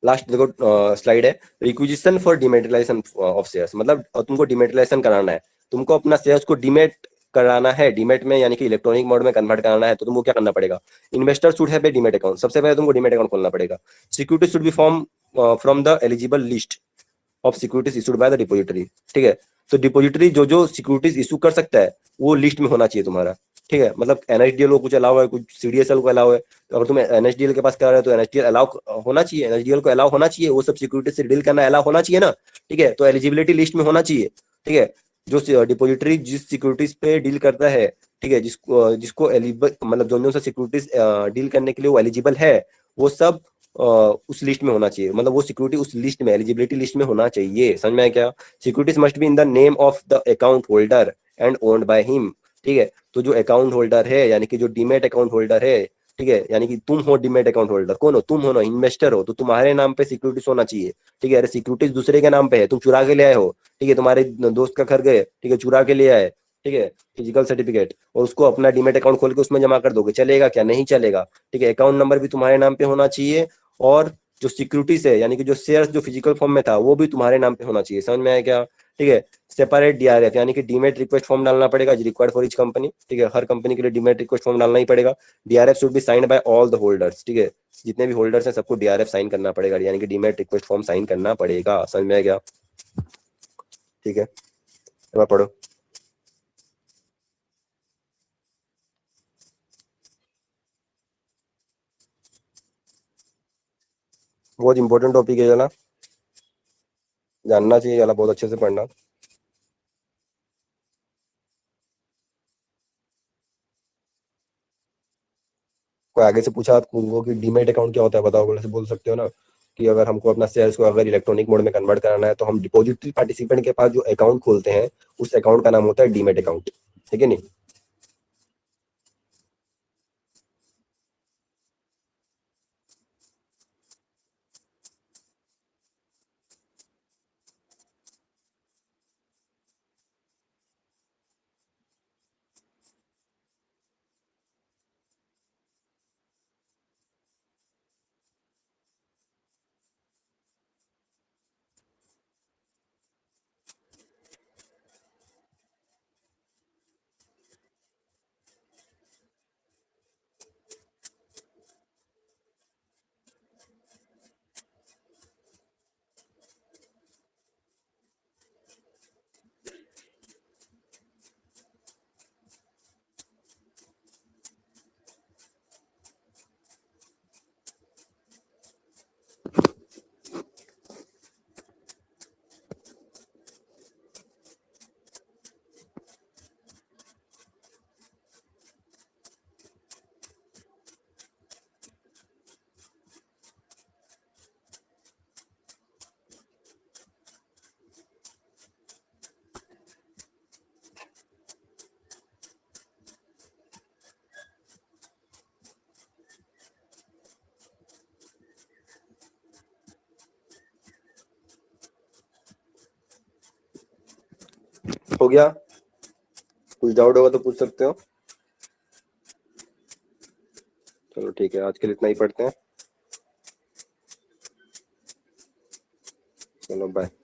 Speaker 1: लास्ट देखो स्लाइड है, रिक्विजिशन फॉर डिमेटलाइजेशन ऑफ शेयर्स, मतलब तुमको डिमेटलाइजेशन कराना है, तुमको अपना शेयर्स को डिमेट कराना है, डिमेट में यानी कि इलेक्ट्रॉनिक मोड में कन्वर्ट कराना है, तो तुमको क्या करना पड़ेगा, investor should have a demat account, सबसे पहले तुमको डिमेट अकाउंट खोलना पड़ेगा। Security should be form from the eligible list of securities issued by the depository, ठीक है। तो डिपॉजिटरी जो जो सिक्योरिटीज इशू कर सकता है वो लिस्ट में होना चाहिए तुम्हारा, ठीक है। मतलब एनएसडीएल को कुछ अलाउ है, कुछ सीडीएसएल को अलाउ है, तो अगर तुम एनएसडीएल के पास कर रहे हो तो एनएसडीएल अलाउ होना चाहिए, एनएसडीएल को अलाउ होना चाहिए, वो सब सिक्योरिटी से डील करना अलाउ होना चाहिए ना, ठीक है। तो एलिजिबिलिटी लिस्ट में होना चाहिए, ठीक है। जो डिपॉजिटरी जिस सिक्योरिटीज पे डील करता है, ठीक है, जिसको एलिजिबल, मतलब जो जो सिक्योरिटीज डील करने के लिए वो एलिजिबल है, वो सब उस लिस्ट में होना चाहिए, मतलब वो सिक्योरिटी उस लिस्ट में, एलिजिबिलिटी लिस्ट में होना चाहिए। समझ में आया क्या, securities must be in the name of the account holder and owned by him, ठीक है। तो जो अकाउंट होल्डर है यानी कि जो डीमेट अकाउंट होल्डर है, ठीक है, यानी कि तुम हो डीमेट अकाउंट होल्डर, कौन हो, तुम हो ना, इन्वेस्टर हो, तो तुम्हारे नाम पे सिक्योरिटीज होना चाहिए, ठीक है। अरे सिक्योरिटीज दूसरे के नाम पे है, तुम चुरा के ले आए हो, ठीक है, तुम्हारे दोस्त का घर गए, ठीक है, चुरा के ले आए, ठीक है, फिजिकल सर्टिफिकेट, और उसको अपना डीमेट अकाउंट खोल के उसमें जमा कर दोगे, चलेगा क्या, नहीं चलेगा, ठीक है। अकाउंट नंबर भी तुम्हारे नाम पे होना चाहिए, और जो सिक्योरिटीज है यानी कि जो शेयर्स जो फिजिकल फॉर्म में था वो भी तुम्हारे नाम पे होना चाहिए। समझ में आया क्या, ठीक है। सेपरेट डीआरएफ यानी कि डीमेट रिक्वेस्ट फॉर्म डालना पड़ेगा, रिक्वायर्ड फॉर ईच कंपनी, ठीक है, हर कंपनी के लिए डीमेट रिक्वेस्ट फॉर्म डालना ही पड़ेगा। DRF should be signed by all the holders, ठीक है, जितने भी होल्डर्स हैं सबको डीआरएफ साइन करना पड़ेगा, यानी कि डीमेट रिक्वेस्ट फॉर्म साइन करना पड़ेगा। समझ में आया क्या, ठीक है, अब पढ़ो। बहुत इंपॉर्टेंट टॉपिक है ना, जानना चाहिए वाला, बहुत अच्छे से पढ़ना। कोई आगे से पूछा आपको कि डीमेट अकाउंट क्या होता है बताओ, बोले से बोल सकते हो ना कि अगर हमको अपना शेयर्स को अगर इलेक्ट्रॉनिक मोड में कन्वर्ट कराना है तो हम डिपॉजिटरी पार्टिसिपेंट के पास जो अकाउंट खोलते हैं उस अकाउंट का नाम होता है डीमेट अकाउंट, ठीक है नहीं। हो गया, कुछ डाउट होगा तो पूछ सकते हो। चलो ठीक है, आज के लिए इतना ही पढ़ते हैं। चलो बाय।